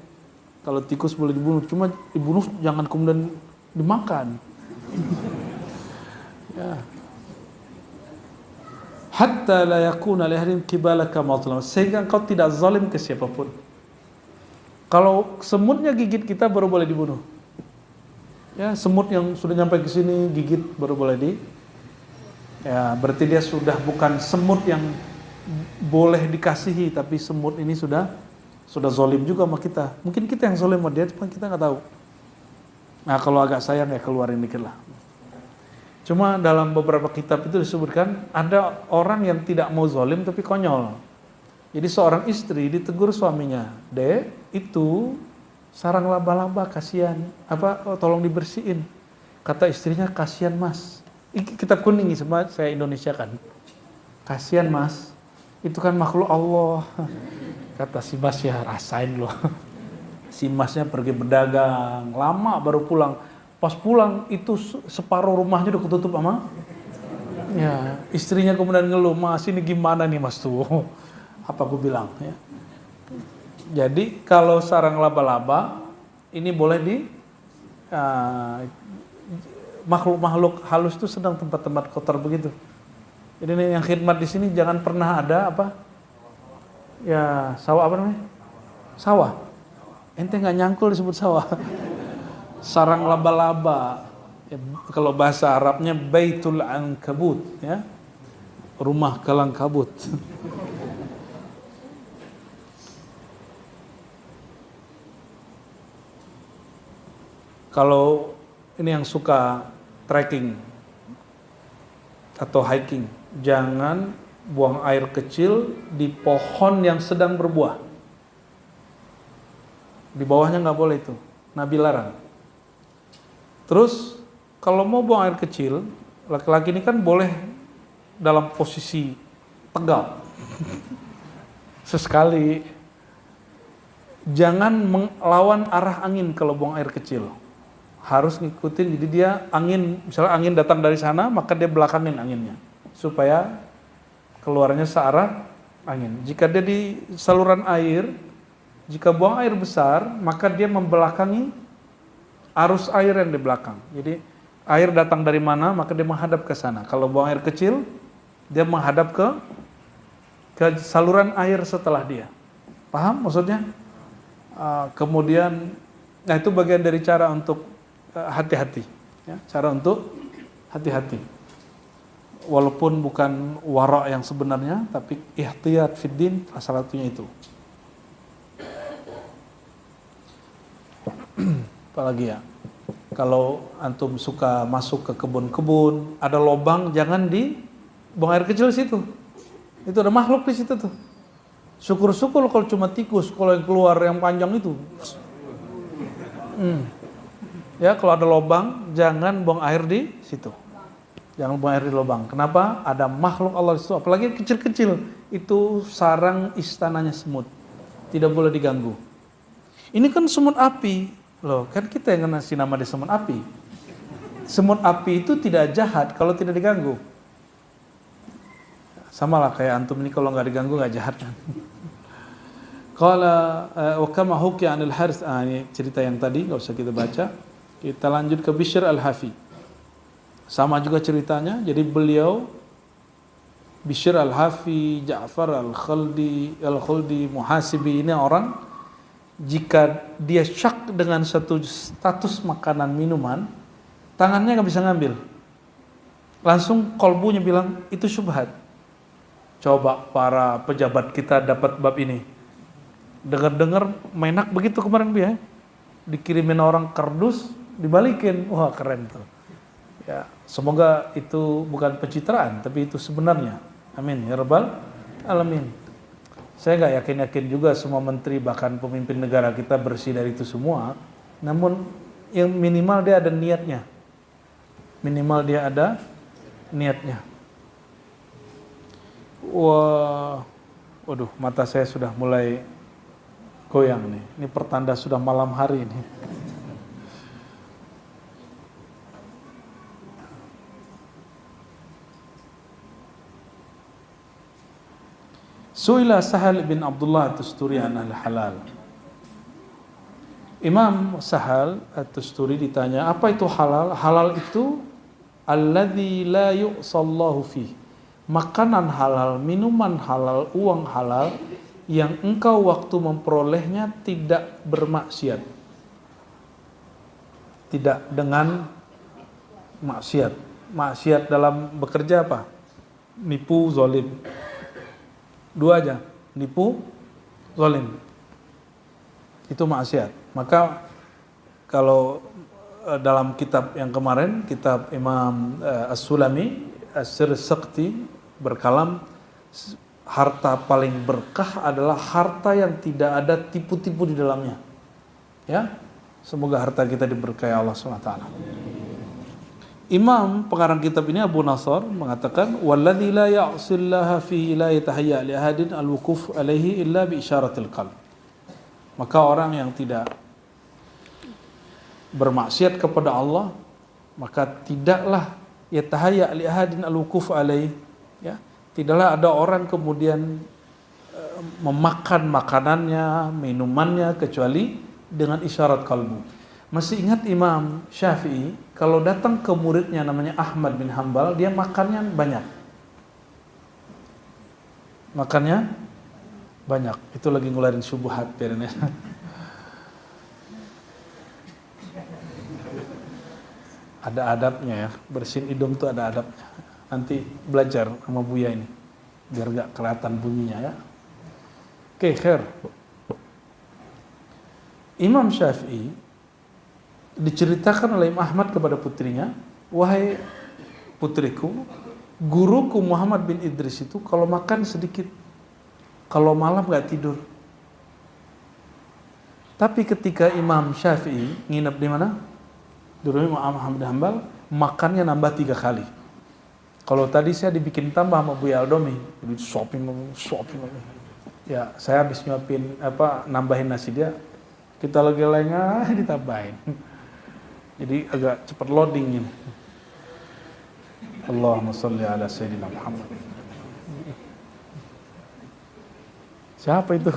Kalau tikus boleh dibunuh, cuma dibunuh jangan kemudian dimakan. Ya. Hatta la yakuna li ahadin qibalaka mazlam, sehingga engkau tidak zalim ke siapapun. Kalau semutnya gigit kita baru boleh dibunuh. Ya, semut yang sudah nyampe ke sini gigit baru boleh ya, berarti dia sudah bukan semut yang boleh dikasihi, tapi semut ini sudah zalim juga sama kita. Mungkin kita yang zalim sama dia, cuma kita nggak tahu. Nah, kalau agak sayang ya keluarin dikit lah. Cuma dalam beberapa kitab itu disebutkan ada orang yang tidak mau zalim tapi konyol. Jadi seorang istri ditegur suaminya, "Dek, itu sarang laba-laba kasihan, tolong dibersihin." Kata istrinya, "Kasihan Mas." Kitab kuning semua saya Indonesia kan. "Kasihan Mas, itu kan makhluk Allah." Kata si Mas, "Ya rasain loh." Si Masnya pergi berdagang, lama baru pulang. Pas pulang itu separuh rumahnya udah ketutup sama ya, istrinya kemudian ngeluh, "Mas ini gimana nih Mas tuh?" Apa aku bilang ya. Jadi kalau sarang laba-laba ini boleh makhluk-makhluk halus tuh sedang tempat-tempat kotor begitu. Jadi nih, yang khidmat di sini jangan pernah ada apa? Ya, sawah apa namanya? Sawah. Ente nggak nyangkul disebut sawah. Sarang laba-laba. Ya, kalau bahasa Arabnya Baitul Ankabut, ya. Rumah kalang kabut. Kalau ini yang suka trekking atau hiking, jangan buang air kecil di pohon yang sedang berbuah. Di bawahnya nggak boleh itu, Nabi larang. Terus kalau mau buang air kecil, laki-laki ini kan boleh dalam posisi tegak. Sesekali jangan melawan arah angin kalau buang air kecil. Harus ngikutin, jadi dia angin, misalnya angin datang dari sana, maka dia belakangin anginnya supaya keluarnya searah angin. Jika dia di saluran air, jika buang air besar, maka dia membelakangi arus air yang di belakang. Jadi air datang dari mana, maka dia menghadap ke sana. Kalau buang air kecil, dia menghadap ke saluran air setelah dia. Paham maksudnya? Kemudian, nah itu bagian dari cara untuk hati-hati, ya, cara untuk hati-hati. Walaupun bukan wara' yang sebenarnya, tapi ihtiyat fiddin salah satunya itu. Apalagi ya, kalau antum suka masuk ke kebun-kebun, ada lubang, jangan buang air kecil di situ. Itu ada makhluk di situ tuh. Syukur-syukur kalau cuma tikus, kalau yang keluar yang panjang itu. Ya, kalau ada lubang, jangan buang air di situ. Jangan buang air di lubang. Kenapa? Ada makhluk Allah di situ, apalagi kecil-kecil. Itu sarang istananya semut. Tidak boleh diganggu. Ini kan semut api. Loh, kan kita yang ngasih nama dia semut api. Semut api itu tidak jahat kalau tidak diganggu. Sama lah kayak antum ini kalau nggak diganggu nggak jahat kan. Qala wa kama hukiya 'anil Harits, ini cerita yang tadi nggak usah kita baca. Kita lanjut ke Bishr al-Hafi. Sama juga ceritanya. Jadi beliau Bishr al-Hafi, Ja'far al-Khuldi, Muhasibi, ini orang jika dia syak dengan satu status makanan minuman, tangannya nggak bisa ngambil. Langsung kolbunya bilang itu syubhat. Coba para pejabat kita dapat bab ini. Dengar-dengar menak begitu kemarin dia. Dikirimin orang kardus, dibalikin. Wah, keren tuh. Ya, semoga itu bukan pencitraan, tapi itu sebenarnya. Amin ya rabbal alamin. Saya nggak yakin juga semua menteri bahkan pemimpin negara kita bersih dari itu semua. Namun yang minimal dia ada niatnya. Minimal dia ada niatnya. Wah, waduh, mata saya sudah mulai goyang nih. Ini pertanda sudah malam hari ini. Su'ila Sahal bin Abdullah At-Tusturi an al-halal. Imam Sahal At-Tusturi ditanya, apa itu halal? Halal itu alladzi la yu'sallahu fi. Makanan halal, minuman halal, uang halal yang engkau waktu memperolehnya tidak bermaksiat. Tidak dengan maksiat. Maksiat dalam bekerja apa? Nipu, zalim. Dua aja, nipu, zalim. Itu maksiat. Maka kalau dalam kitab yang kemarin, kitab Imam As-Sulami, As-Sir Sakti berkalam, harta paling berkah adalah harta yang tidak ada tipu-tipu di dalamnya. Ya, semoga harta kita diberkahi Allah SWT. Imam pengarang kitab ini Abu Nasr mengatakan, walladzi la ya'sillaha fi la yatahayya li ahadin al-wuquf alaihi illa bi isyaratil qalb. Maka orang yang tidak bermaksiat kepada Allah, maka tidaklah yatahayya li ahadin al-wuquf alaihi, ya, tidaklah ada orang kemudian memakan makanannya, minumannya kecuali dengan isyarat kalbu. Masih ingat Imam Syafi'i kalau datang ke muridnya namanya Ahmad bin Hanbal, dia makannya banyak. makannya banyak. Itu lagi ngeluarin syubhat biarnya. Ada adabnya ya, bersihin hidung tuh ada adabnya. Nanti belajar sama Buya ini, biar gak kelihatan bunyinya ya. Oke, khair. Imam Syafi'i diceritakan oleh Imam Ahmad kepada putrinya, wahai putriku, guruku Muhammad bin Idris itu kalau makan sedikit, kalau malam gak tidur. Tapi ketika Imam Syafi'i nginep di mana? Dulu Imam Ahmad bin Hanbal, makannya nambah 3 kali. Kalau tadi saya dibikin tambah sama Buya Aldomi, jadi shopping. Ya, saya habis nyuapin nambahin nasi dia, kita lagi lengah ditambahin. Jadi agak cepat loading ini. Allahumma sholli ala sayyidina Muhammad. Siapa itu?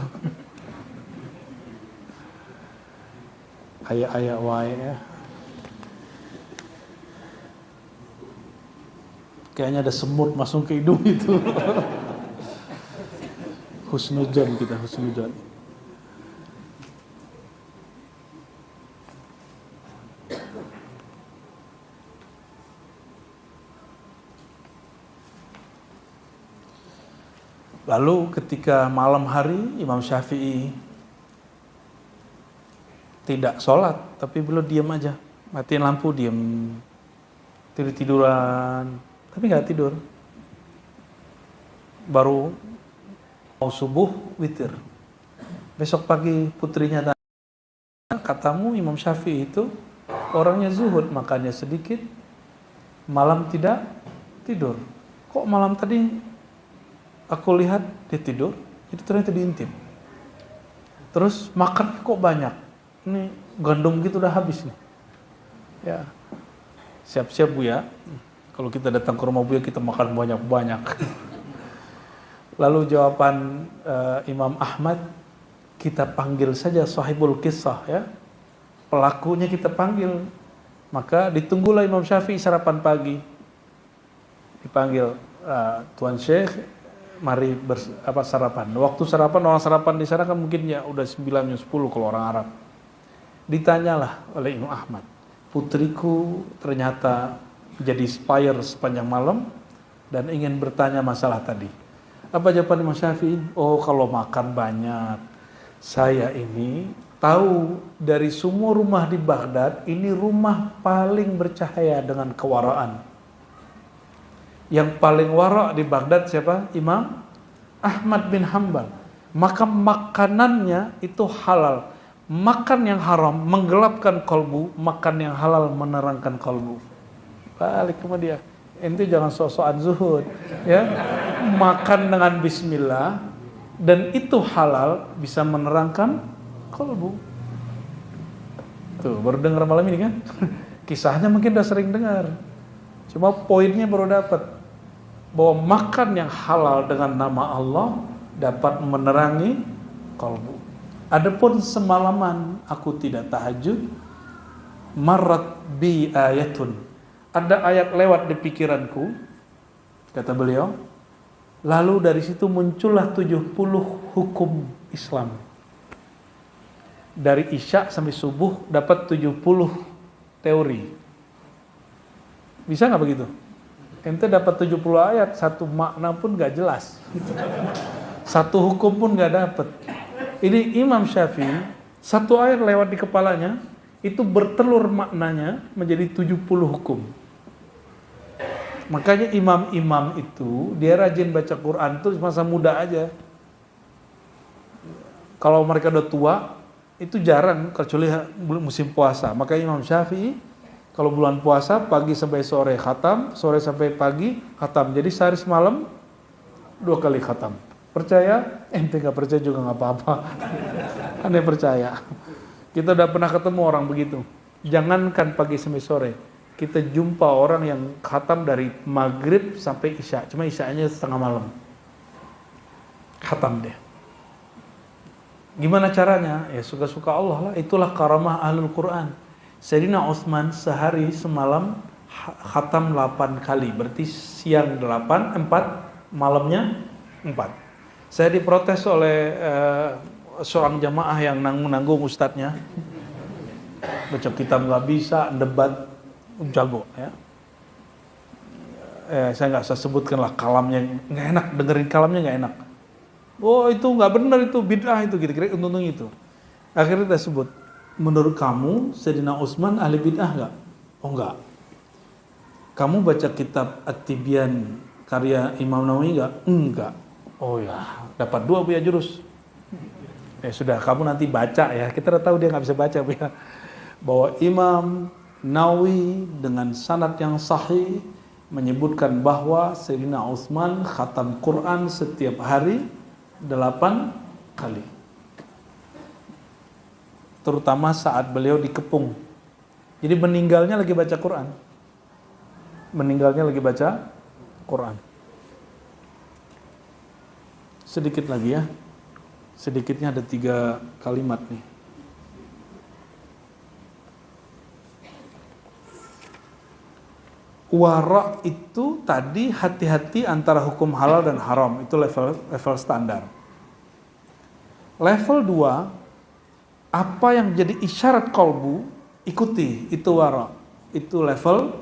Ayah wae ya. Kayaknya ada semut masuk ke hidung itu. Husnudzon kita, husnudzon. Lalu ketika malam hari Imam Syafi'i tidak sholat, tapi beliau diam aja, matiin lampu diam, tiduran, tapi nggak tidur. Baru mau subuh witir. Besok pagi putrinya tanya, katamu Imam Syafi'i itu orangnya zuhud, makannya sedikit, malam tidak tidur. Kok malam tadi aku lihat dia tidur, itu ternyata diintip. Terus makan kok banyak. Ini gandum gitu udah habis nih. Ya, siap-siap Buya. Kalau kita datang ke rumah Buya kita makan banyak-banyak. Lalu jawaban Imam Ahmad, kita panggil saja sahibul kisah ya. Pelakunya kita panggil. Maka ditunggulah Imam Syafi'i sarapan pagi. Dipanggil, Tuan Syekh, mari sarapan. Waktu sarapan, orang sarapan di sana kan mungkin ya udah 9-10 kalau orang Arab. Ditanyalah oleh Imam Ahmad, putriku ternyata jadi spire sepanjang malam dan ingin bertanya masalah tadi. Apa jawaban Imam Syafi'i? Oh, kalau makan banyak. Saya ini tahu dari semua rumah di Baghdad, ini rumah paling bercahaya dengan kewaraan. Yang paling wara' di Baghdad siapa? Imam Ahmad bin Hanbal. Maka makanannya itu halal. Makan yang haram menggelapkan kalbu, makan yang halal menerangkan kalbu. Balik sama dia. Ente jangan sok-sokan zuhud, ya. Makan dengan bismillah dan itu halal bisa menerangkan kalbu. Tuh, baru dengar malam ini kan? Kisahnya mungkin udah sering dengar. Cuma poinnya baru dapat. Bahwa makan yang halal dengan nama Allah dapat menerangi kalbu. Adapun semalaman aku tidak tahajud, marrat bi ayatun. Ada ayat lewat di pikiranku, kata beliau. Lalu dari situ muncullah 70 hukum Islam. Dari Isya sampai subuh dapat 70 teori. Bisa nggak begitu? Ente dapat 70 ayat, satu makna pun nggak jelas. Satu hukum pun nggak dapat. Ini Imam Syafi'i, satu ayat lewat di kepalanya, itu bertelur maknanya menjadi 70 hukum. Makanya imam-imam itu, dia rajin baca Quran itu masa muda aja. Kalau mereka udah tua, itu jarang, kecuali musim puasa. Makanya Imam Syafi'i, kalau bulan puasa, pagi sampai sore khatam, sore sampai pagi khatam. Jadi sehari semalam, 2 kali khatam. Percaya? Ente gak percaya juga gak apa-apa. Anda percaya. Kita udah pernah ketemu orang begitu. Jangankan pagi sampai sore. Kita jumpa orang yang khatam dari maghrib sampai isya. Cuma isyanya setengah malam. Khatam dia. Gimana caranya? Ya suka-suka Allah lah. Itulah karamah ahlul Quran. Sayyidina Utsman sehari semalam khatam 8 kali. Berarti siang 8, 4, malamnya 4. Saya diprotes oleh seorang jamaah yang nanggung ustadznya. Baca kitab nggak bisa, debat jago ya. Saya nggak usah sebutkan lah kalamnya, nggak enak, dengerin kalamnya nggak enak. Oh itu nggak benar, itu bid'ah itu, kira-kira untung itu. Akhirnya kita sebut, menurut kamu Sayyidina Utsman ahli bid'ah nggak? Oh nggak. Kamu baca kitab At-Tibyan karya Imam Nawawi nggak? Enggak. Oh ya, dapat 2 Buya Jurus. Ya sudah, kamu nanti baca ya. Kita udah tahu dia nggak bisa baca Buya. Bahwa Imam Nawawi dengan sanad yang sahih menyebutkan bahwa Sayyidina Utsman khatam Quran setiap hari 8 kali. Terutama saat beliau dikepung. Jadi meninggalnya lagi baca Quran. Meninggalnya lagi baca Quran. Sedikit lagi ya. Sedikitnya ada 3 kalimat nih. Wara itu tadi hati-hati antara hukum halal dan haram. Itu level standar. Level 2, apa yang jadi isyarat kolbu, ikuti. Itu wara. Itu level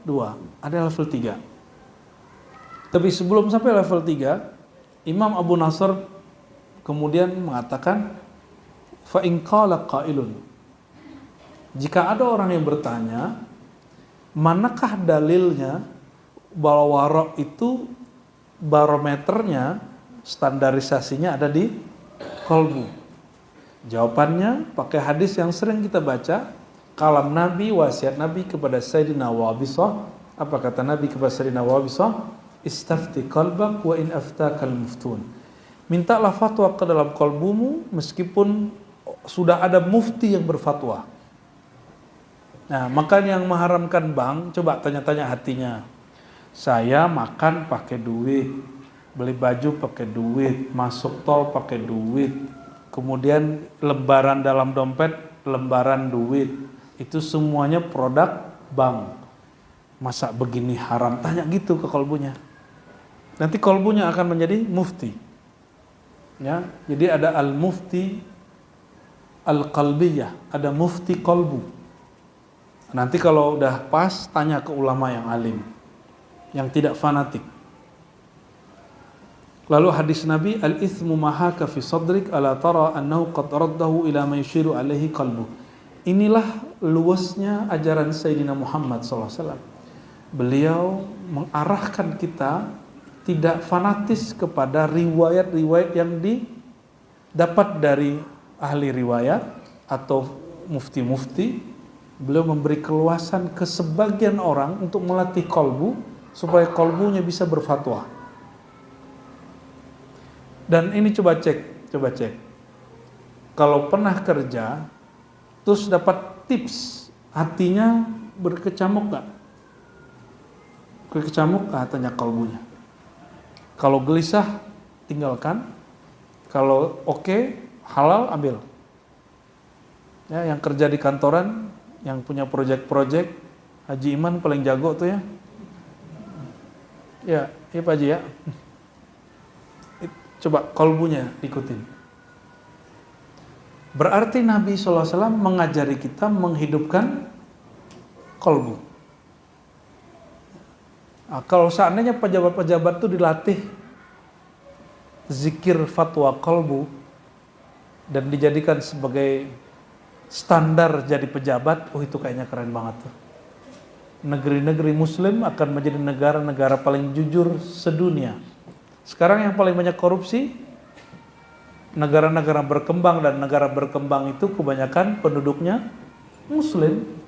2. Ada level 3. Tapi sebelum sampai level 3, Imam Abu Nasr kemudian mengatakan, fa in qala qailun. Jika ada orang yang bertanya, manakah dalilnya bahwa wara itu barometernya, standarisasinya ada di kolbu? Jawabannya pakai hadis yang sering kita baca, kalam Nabi, wasiat Nabi kepada Sayyidina Wabisah. Apa kata Nabi kepada Sayyidina Wabisah? Istafti qalbak wa in aftakal muftun. Mintalah fatwa ke dalam kolbumu meskipun sudah ada mufti yang berfatwa. Nah, makan yang mengharamkan bank, coba tanya-tanya hatinya. Saya makan pakai duit, beli baju pakai duit, masuk tol pakai duit, kemudian lembaran dalam dompet, lembaran duit. Itu semuanya produk bank. Masa begini haram? Tanya gitu ke kolbunya. Nanti kolbunya akan menjadi mufti. Ya, jadi ada al-mufti al-qalbiyah, ada mufti kolbu. Nanti kalau udah pas, tanya ke ulama yang alim, yang tidak fanatik. Lalu hadis Nabi, al-ithmu mahaka fi sadrik ala tara annahu qad raddahu ila ma yushiru alaihi qalbu. Inilah luasnya ajaran Sayyidina Muhammad SAW. Beliau mengarahkan kita tidak fanatis kepada riwayat-riwayat yang didapat dari ahli riwayat atau mufti-mufti. Beliau memberi keluasan ke sebagian orang untuk melatih kolbu supaya kolbunya bisa berfatwa. Dan ini coba cek. Kalau pernah kerja, terus dapat tips, hatinya berkecamuk gak? Berkecamuk gak tanya kolbunya? Kalau gelisah, tinggalkan. Kalau oke, halal, ambil. Ya, yang kerja di kantoran, yang punya proyek-proyek, Haji Iman paling jago tuh ya. Ya Pak Haji ya. Coba kolbunya ikutin. Berarti Nabi SAW mengajari kita menghidupkan kolbu. Nah, kalau seandainya pejabat-pejabat itu dilatih zikir fatwa kolbu dan dijadikan sebagai standar jadi pejabat, itu kayaknya keren banget tuh. Negeri-negeri muslim akan menjadi negara-negara paling jujur sedunia. Sekarang yang paling banyak korupsi negara-negara berkembang, dan negara berkembang itu kebanyakan penduduknya muslim.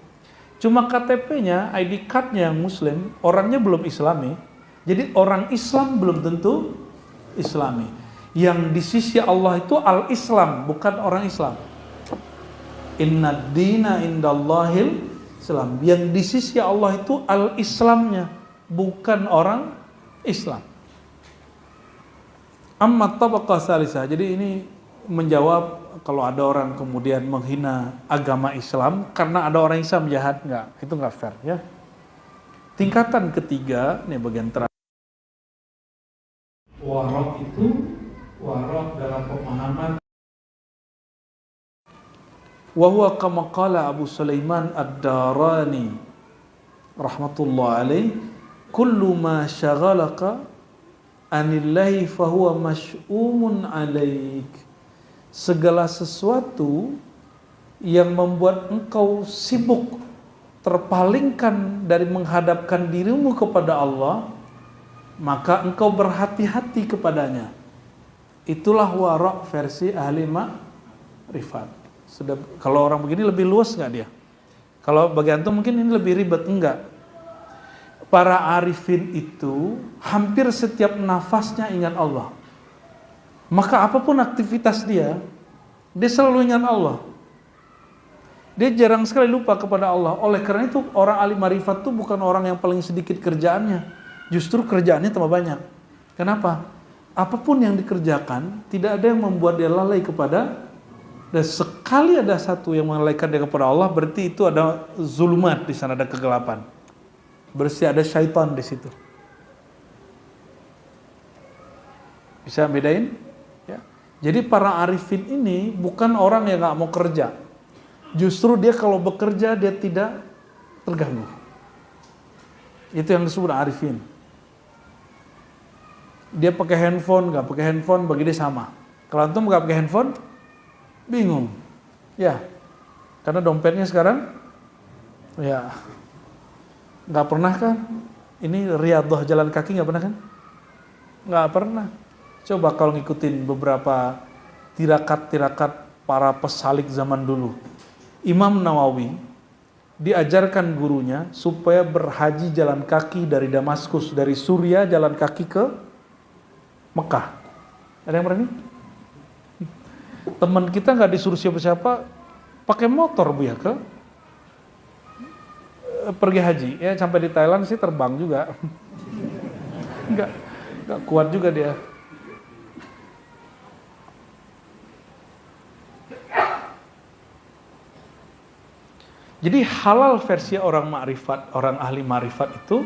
Cuma KTP-nya, ID card-nya yang muslim, orangnya belum islami. Jadi orang Islam belum tentu islami. Yang di sisi Allah itu al-Islam, bukan orang Islam. Inna dina indallahil Islam. Yang di sisi Allah itu al-Islamnya, bukan orang Islam. Amma tabaqah salisah. Jadi ini menjawab kalau ada orang kemudian menghina agama Islam karena ada orang Islam jahat, itu nggak fair ya. Tingkatan ketiga, ini bagian terakhir. Wara Wa huwa kama qala Abu Sulaiman Ad-Darani rahmatullah alaih, kullu ma syaghalaka anillahi fahuwa masy'umun alaik. Segala sesuatu yang membuat engkau sibuk, terpalingkan dari menghadapkan dirimu kepada Allah, maka engkau berhati-hati kepadanya. Itulah wara' versi ahli ma'rifat. Sudah, kalau orang begini lebih luas nggak dia? Kalau bagi antum mungkin ini lebih ribet, enggak. Para arifin itu hampir setiap nafasnya ingat Allah. Maka apapun aktivitas dia selalu ingat Allah. Dia jarang sekali lupa kepada Allah. Oleh karena itu orang alim marifat itu bukan orang yang paling sedikit kerjaannya. Justru kerjaannya tambah banyak. Kenapa? Apapun yang dikerjakan, tidak ada yang membuat dia lalai kepada. Dan sekali ada satu yang melalaikan dia kepada Allah, berarti itu ada zulumat di sana, ada kegelapan. Berarti ada syaitan di situ. Bisa bedain? Ya. Jadi para arifin ini bukan orang yang nggak mau kerja. Justru dia kalau bekerja dia tidak terganggu. Itu yang disebut arifin. Dia pakai handphone, nggak pakai handphone, bagi dia sama. Kalau antum nggak pakai handphone, bingung. Ya, karena dompetnya sekarang, ya, nggak pernah kan? Ini riyadhah jalan kaki nggak pernah kan? Nggak pernah. Coba kalau ngikutin beberapa tirakat-tirakat para pesalik zaman dulu. Imam Nawawi diajarkan gurunya supaya berhaji jalan kaki dari Damaskus, dari Suriah jalan kaki ke Mekah. Ada yang berani? Teman kita nggak disuruh siapa-siapa, pakai motor bu ya ke pergi haji. Ya sampai di Thailand sih terbang juga. nggak kuat juga dia. Jadi halal versi orang ma'rifat, orang ahli ma'rifat itu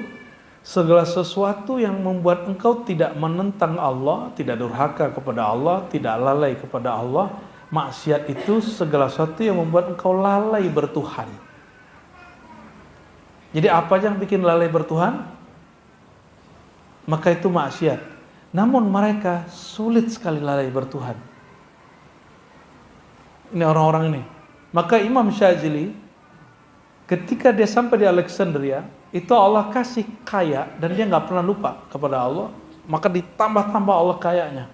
segala sesuatu yang membuat engkau tidak menentang Allah, tidak durhaka kepada Allah, tidak lalai kepada Allah. Maksiat itu segala sesuatu yang membuat engkau lalai bertuhan. Jadi apa yang bikin lalai bertuhan? Maka itu maksiat. Namun mereka sulit sekali lalai bertuhan. Ini orang-orang ini. Maka Imam Syazili ketika dia sampai di Alexandria, itu Allah kasih kaya dan dia nggak pernah lupa kepada Allah, maka ditambah-tambah Allah kayanya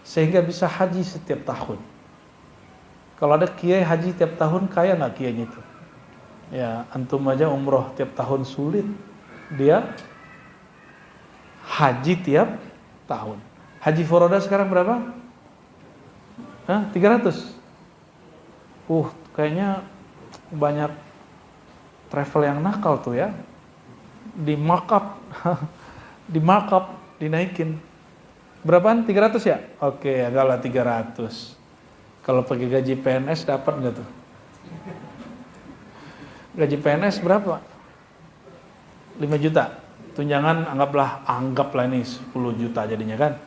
sehingga bisa haji setiap tahun. Kalau ada kiai haji tiap tahun, kaya nggak kiainya itu? Ya antum aja umroh tiap tahun sulit, dia haji tiap tahun. Haji Foroda sekarang berapa? 300. Kayaknya banyak travel yang nakal tuh ya, di markup, dinaikin. Berapaan? 300 ya? Oke, agak lah 300. Kalau pakai gaji PNS dapat nggak tuh? Gaji PNS berapa? 5 juta. Tunjangan anggaplah ini 10 juta jadinya kan?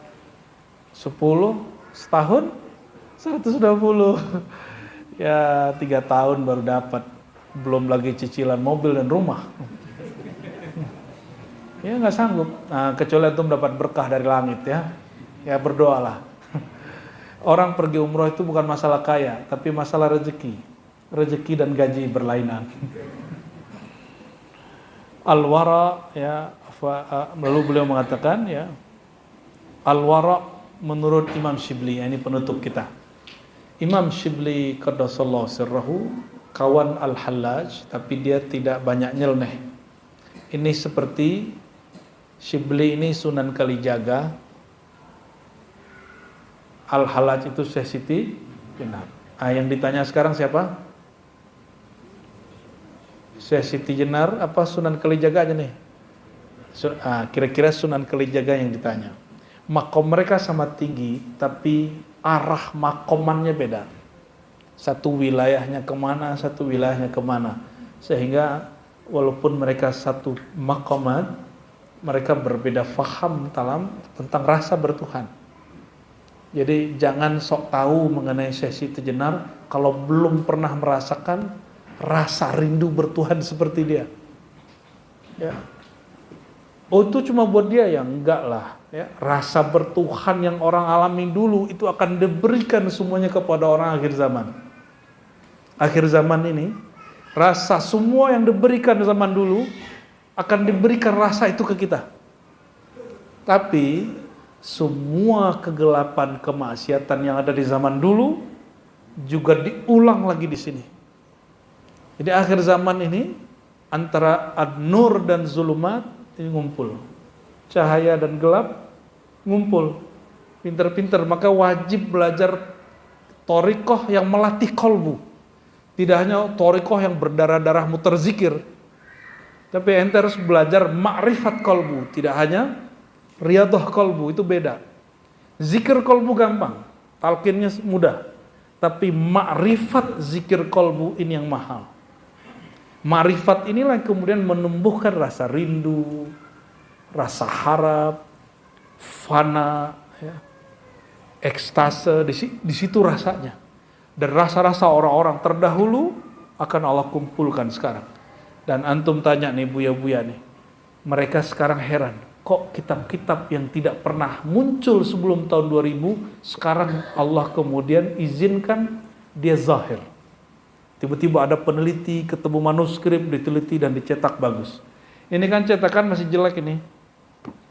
10 setahun 120. Ya 3 tahun baru dapat. Belum lagi cicilan mobil dan rumah. Ya nggak sanggup. Nah, kecuali antum dapat berkah dari langit ya. Ya berdoalah. Orang pergi umroh itu bukan masalah kaya, tapi masalah rezeki. Rezeki dan gaji berlainan. Al-wara ya, lalu beliau mengatakan ya, al-wara menurut Imam Shibli, ini penutup kita. Imam Shibli qaddasallahu sirrahu kawan Al-Hallaj, tapi dia tidak banyak nyeleneh. Ini seperti Shibli ini Sunan Kalijaga, Al-Hallaj itu Syekh Siti Jenar. Yang ditanya sekarang siapa? Syekh Siti Jenar apa Sunan Kalijaga aja nih? Kira-kira Sunan Kalijaga yang ditanya. Makom mereka sama tinggi, tapi arah makomannya beda. Satu wilayahnya kemana, satu wilayahnya kemana. Sehingga walaupun mereka satu makomat, mereka berbeda faham tentang rasa bertuhan. Jadi jangan sok tahu mengenai sesi tejenar kalau belum pernah merasakan rasa rindu bertuhan seperti dia. Ya. Oh itu cuma buat dia ya? Enggak lah. Ya. Rasa bertuhan yang orang alami dulu itu akan diberikan semuanya kepada orang akhir zaman. Akhir zaman ini, rasa semua yang diberikan zaman dulu akan diberikan rasa itu ke kita. Tapi semua kegelapan kemaksiatan yang ada di zaman dulu juga diulang lagi di sini. Jadi akhir zaman ini antara ad-nur dan zulumat ini ngumpul. Cahaya dan gelap ngumpul. Pinter-pinter, maka wajib belajar thariqah yang melatih kolbu. Tidak hanya thariqah yang berdarah-darah muter zikir. Tapi ente harus belajar ma'rifat kolbu, tidak hanya riyadhah kolbu, itu beda. Zikir kolbu gampang, talqinnya mudah. Tapi ma'rifat zikir kolbu ini yang mahal. Ma'rifat inilah yang kemudian menumbuhkan rasa rindu, rasa harap, fana, ya, ekstase, di situ rasanya. Dan rasa-rasa orang-orang terdahulu akan Allah kumpulkan sekarang. Dan antum tanya nih buya-buya nih, mereka sekarang heran. Kok kitab-kitab yang tidak pernah muncul sebelum tahun 2000, sekarang Allah kemudian izinkan dia zahir. Tiba-tiba ada peneliti, ketemu manuskrip, diteliti dan dicetak bagus. Ini kan cetakan masih jelek ini.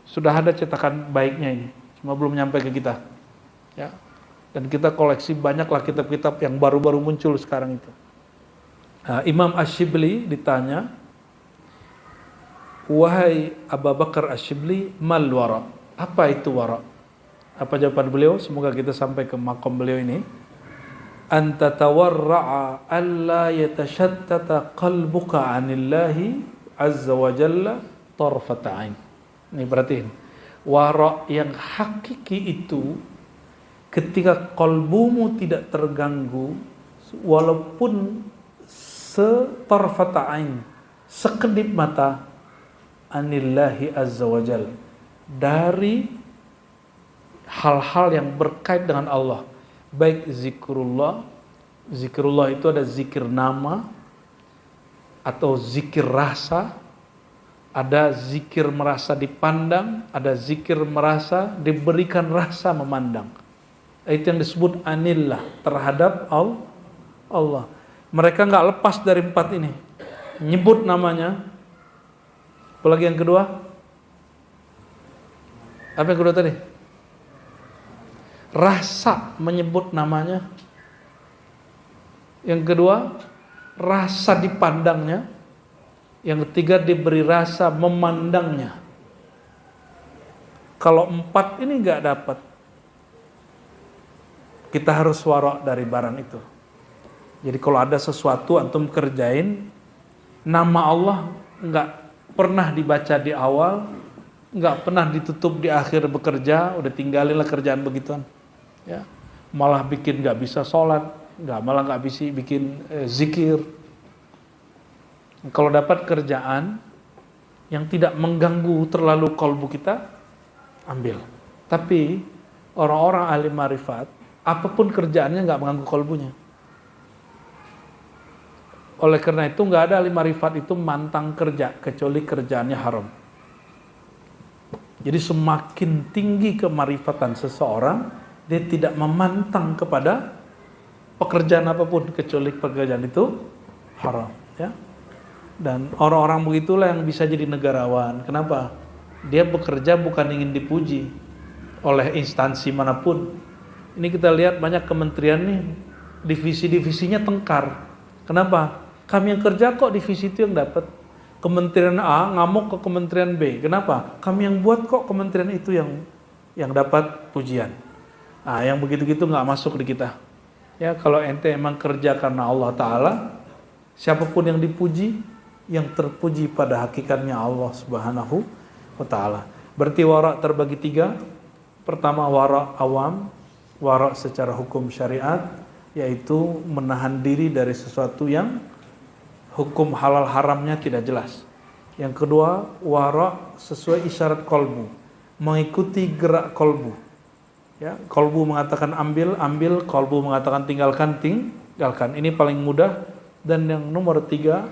Sudah ada cetakan baiknya ini, cuma belum nyampe ke kita. Ya. Dan kita koleksi banyaklah kitab-kitab yang baru-baru muncul sekarang itu. Nah, Imam Ash-Shibli ditanya, wahai Abu Bakar Ash-Shibli, mal wara? Apa itu wara? Apa jawaban beliau? Semoga kita sampai ke makom beliau ini. Anta tawarra'a alla yatashattata qalbuka 'anillahi azza wa jalla tarfata 'ain. Ini perhatiin. Wara yang hakiki itu ketika qalbumu tidak terganggu walaupun setarfata 'ain, sekedip mata, anillahi azza wa jal, dari hal-hal yang berkait dengan Allah, baik zikrullah itu ada zikir nama atau zikir rasa, ada zikir merasa dipandang, ada zikir merasa diberikan rasa memandang. Itu yang disebut anillah, terhadap Allah. Mereka nggak lepas dari 4 ini, nyebut namanya. Apalagi yang kedua? Apa yang kedua tadi? Rasa menyebut namanya. Yang kedua, rasa dipandangnya. Yang ketiga, diberi rasa memandangnya. Kalau 4 ini nggak dapat, kita harus wara' dari barang itu. Jadi kalau ada sesuatu antum kerjain, nama Allah nggak pernah dibaca di awal, nggak pernah ditutup di akhir bekerja, udah tinggalinlah kerjaan begituan. Ya, malah bikin nggak bisa sholat, malah nggak bisa bikin zikir. Kalau dapat kerjaan yang tidak mengganggu terlalu kolbu kita, ambil. Tapi orang-orang ahli marifat, apapun kerjaannya nggak mengganggu kolbunya. Oleh karena itu nggak ada ahli marifat itu mantang kerja kecuali kerjaannya haram. Jadi semakin tinggi kemarifatan seseorang, dia tidak memantang kepada pekerjaan apapun kecuali pekerjaan itu haram. Ya. Dan orang-orang begitulah yang bisa jadi negarawan. Kenapa? Dia bekerja bukan ingin dipuji oleh instansi manapun. Ini kita lihat banyak kementerian nih, divisi-divisinya tengkar. Kenapa? Kami yang kerja kok divisi itu yang dapat. Kementerian A ngamuk ke kementerian B. Kenapa? Kami yang buat kok kementerian itu yang dapat pujian. Nah, yang begitu-gitu nggak masuk di kita. Ya, kalau ente emang kerja karena Allah Ta'ala, siapapun yang dipuji, yang terpuji pada hakikatnya Allah Subhanahu wa Ta'ala. Berarti wara' terbagi 3. Pertama wara' awam, wara' secara hukum syariat, yaitu menahan diri dari sesuatu yang hukum halal haramnya tidak jelas. Yang kedua, wara' sesuai isyarat kolbu, mengikuti gerak kolbu. Ya, kolbu mengatakan ambil, ambil, kolbu mengatakan tinggalkan, tinggalkan. Ini paling mudah. Dan yang nomor 3,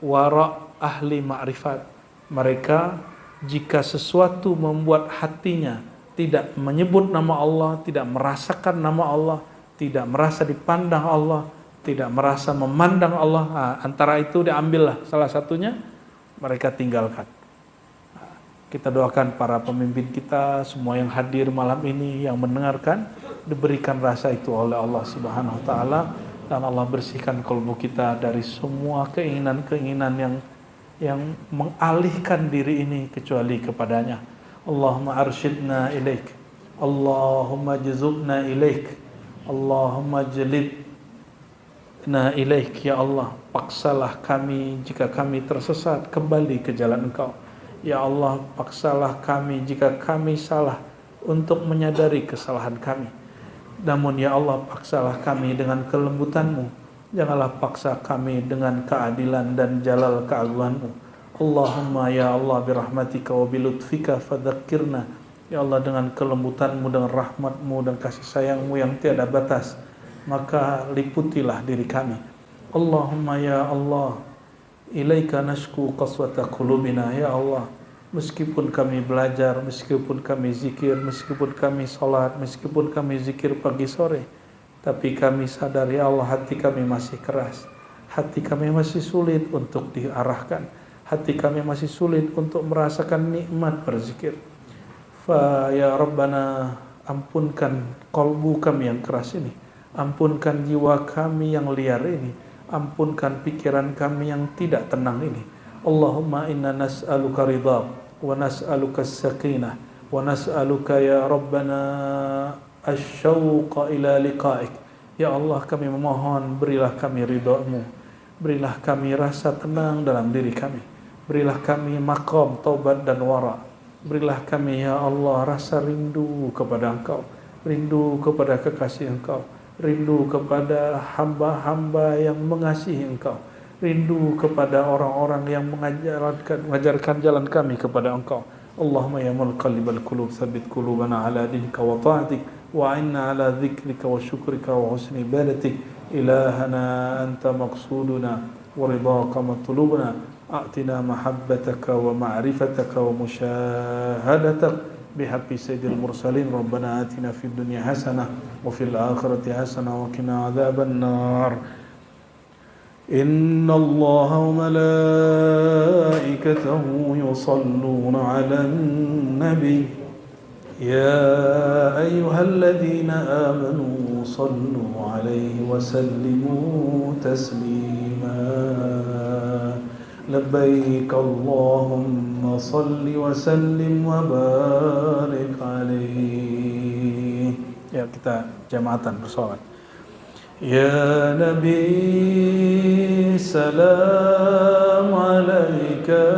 wara ahli ma'rifat. Mereka jika sesuatu membuat hatinya tidak menyebut nama Allah, tidak merasakan nama Allah, tidak merasa dipandang Allah, tidak merasa memandang Allah, antara itu diambillah salah satunya, mereka tinggalkan. Kita doakan para pemimpin kita, semua yang hadir malam ini, yang mendengarkan, diberikan rasa itu oleh Allah Subhanahu wa taala, dan Allah bersihkan kalbu kita dari semua keinginan-keinginan yang mengalihkan diri ini kecuali kepadanya. Allahumma arsyidna ilaik, Allahumma jazubna ilaik, Allahumma jalibna ilaik. Ya Allah, paksalah kami jika kami tersesat kembali ke jalan Engkau. Ya Allah, paksalah kami jika kami salah untuk menyadari kesalahan kami. Namun ya Allah, paksalah kami dengan kelembutan-Mu. Janganlah paksa kami dengan keadilan dan jalal keagungan-Mu. Allahumma ya Allah birahmatika wa bilutfika fadzakirna. Ya Allah, dengan kelembutan-Mu, dengan rahmat-Mu dan kasih sayang-Mu yang tiada batas, maka liputilah diri kami. Allahumma ya Allah, ilaika nashku qaswata qulubina. Ya Allah, meskipun kami belajar, meskipun kami zikir, meskipun kami salat, meskipun kami zikir pagi sore, tapi kami sadar ya Allah, hati kami masih keras, hati kami masih sulit untuk diarahkan, hati kami masih sulit untuk merasakan nikmat berzikir. Fa ya Rabbana, ampunkan kalbu kami yang keras ini, ampunkan jiwa kami yang liar ini, ampunkan pikiran kami yang tidak tenang ini. Allahumma inna nas'aluka ridha wa nas'aluka sakinah wa nas'aluka ya Rabbana asyauqa ila liqa'ik. Ya Allah, kami memohon, berilah kami ridha-Mu, berilah kami rasa tenang dalam diri kami, berilah kami maqam taubat dan wara, berilah kami ya Allah rasa rindu kepada Engkau, rindu kepada kekasih Engkau, rindu kepada hamba-hamba yang mengasihi Engkau, rindu kepada orang-orang yang mengajarkan jalan kami kepada Engkau. Allahumma ya muqallibal qulub, tsabbit qulubana ala dinika wa ta'atik, wa inna ala dzikrika wa syukrika wa husni ibadatik. Ilahana anta maqsuduna wa ridhaka matlubuna, a'tina mahabbataka wa ma'rifataka wa musyahadatak بحق سيد المرسلين. ربنا آتنا في الدنيا حسنة وفي الآخرة حسنة وقنا عذاب النار. إن الله وملائكته يصلون على النبي يا أيها الذين آمنوا صلوا عليه وسلموا تسليما. لبيك اللهم صل وسلم وبارك عليه. Ya, kita jamaatan bersolat. Ya Nabi salam alaika,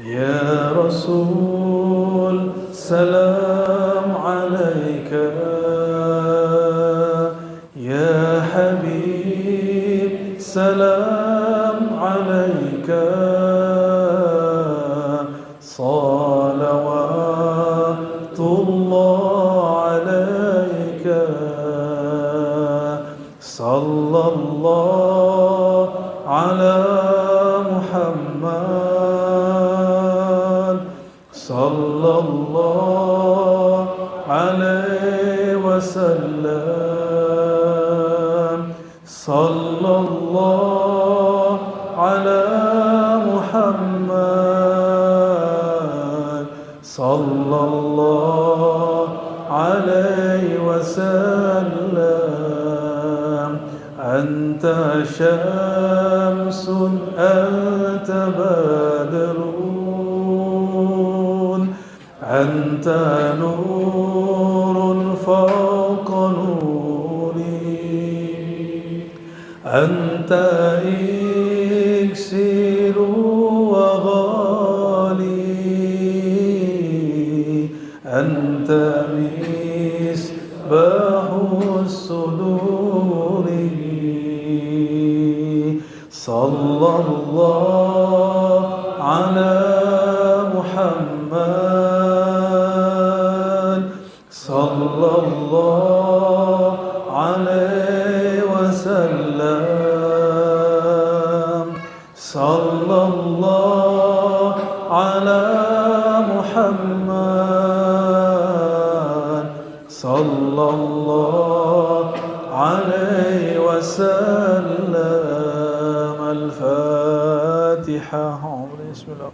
Ya Rasul salam alaika, Ya Habib salam عليك صلوات الله عليك صلى الله على محمد صلى الله عليه وسلم صلى الله على محمد صلى الله عليه وسلم. أنت شمس أنت بدر أنت نور فوق نوري أنت إكسير وغالي أنت مصباح الصدور صلى الله على محمد wassalam. Sallallahu ala Muhammad, sallallahu alaihi wasallam. Al-Fatihah. Bismillah.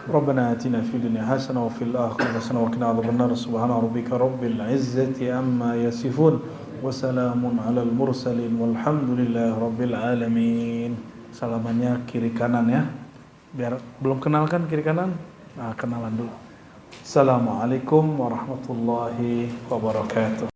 ربنا آتنا في الدنيا حسنة وفي الآخرة حسنة وقنا عذاب النار. سبحان ربك رب العزة عما يصفون وسلام على المرسلين والحمد لله رب العالمين. Salamannya kiri kanan ya. Biar belum kenal kan kiri kanan? Nah, kenalan dulu. Assalamualaikum warahmatullahi wabarakatuh.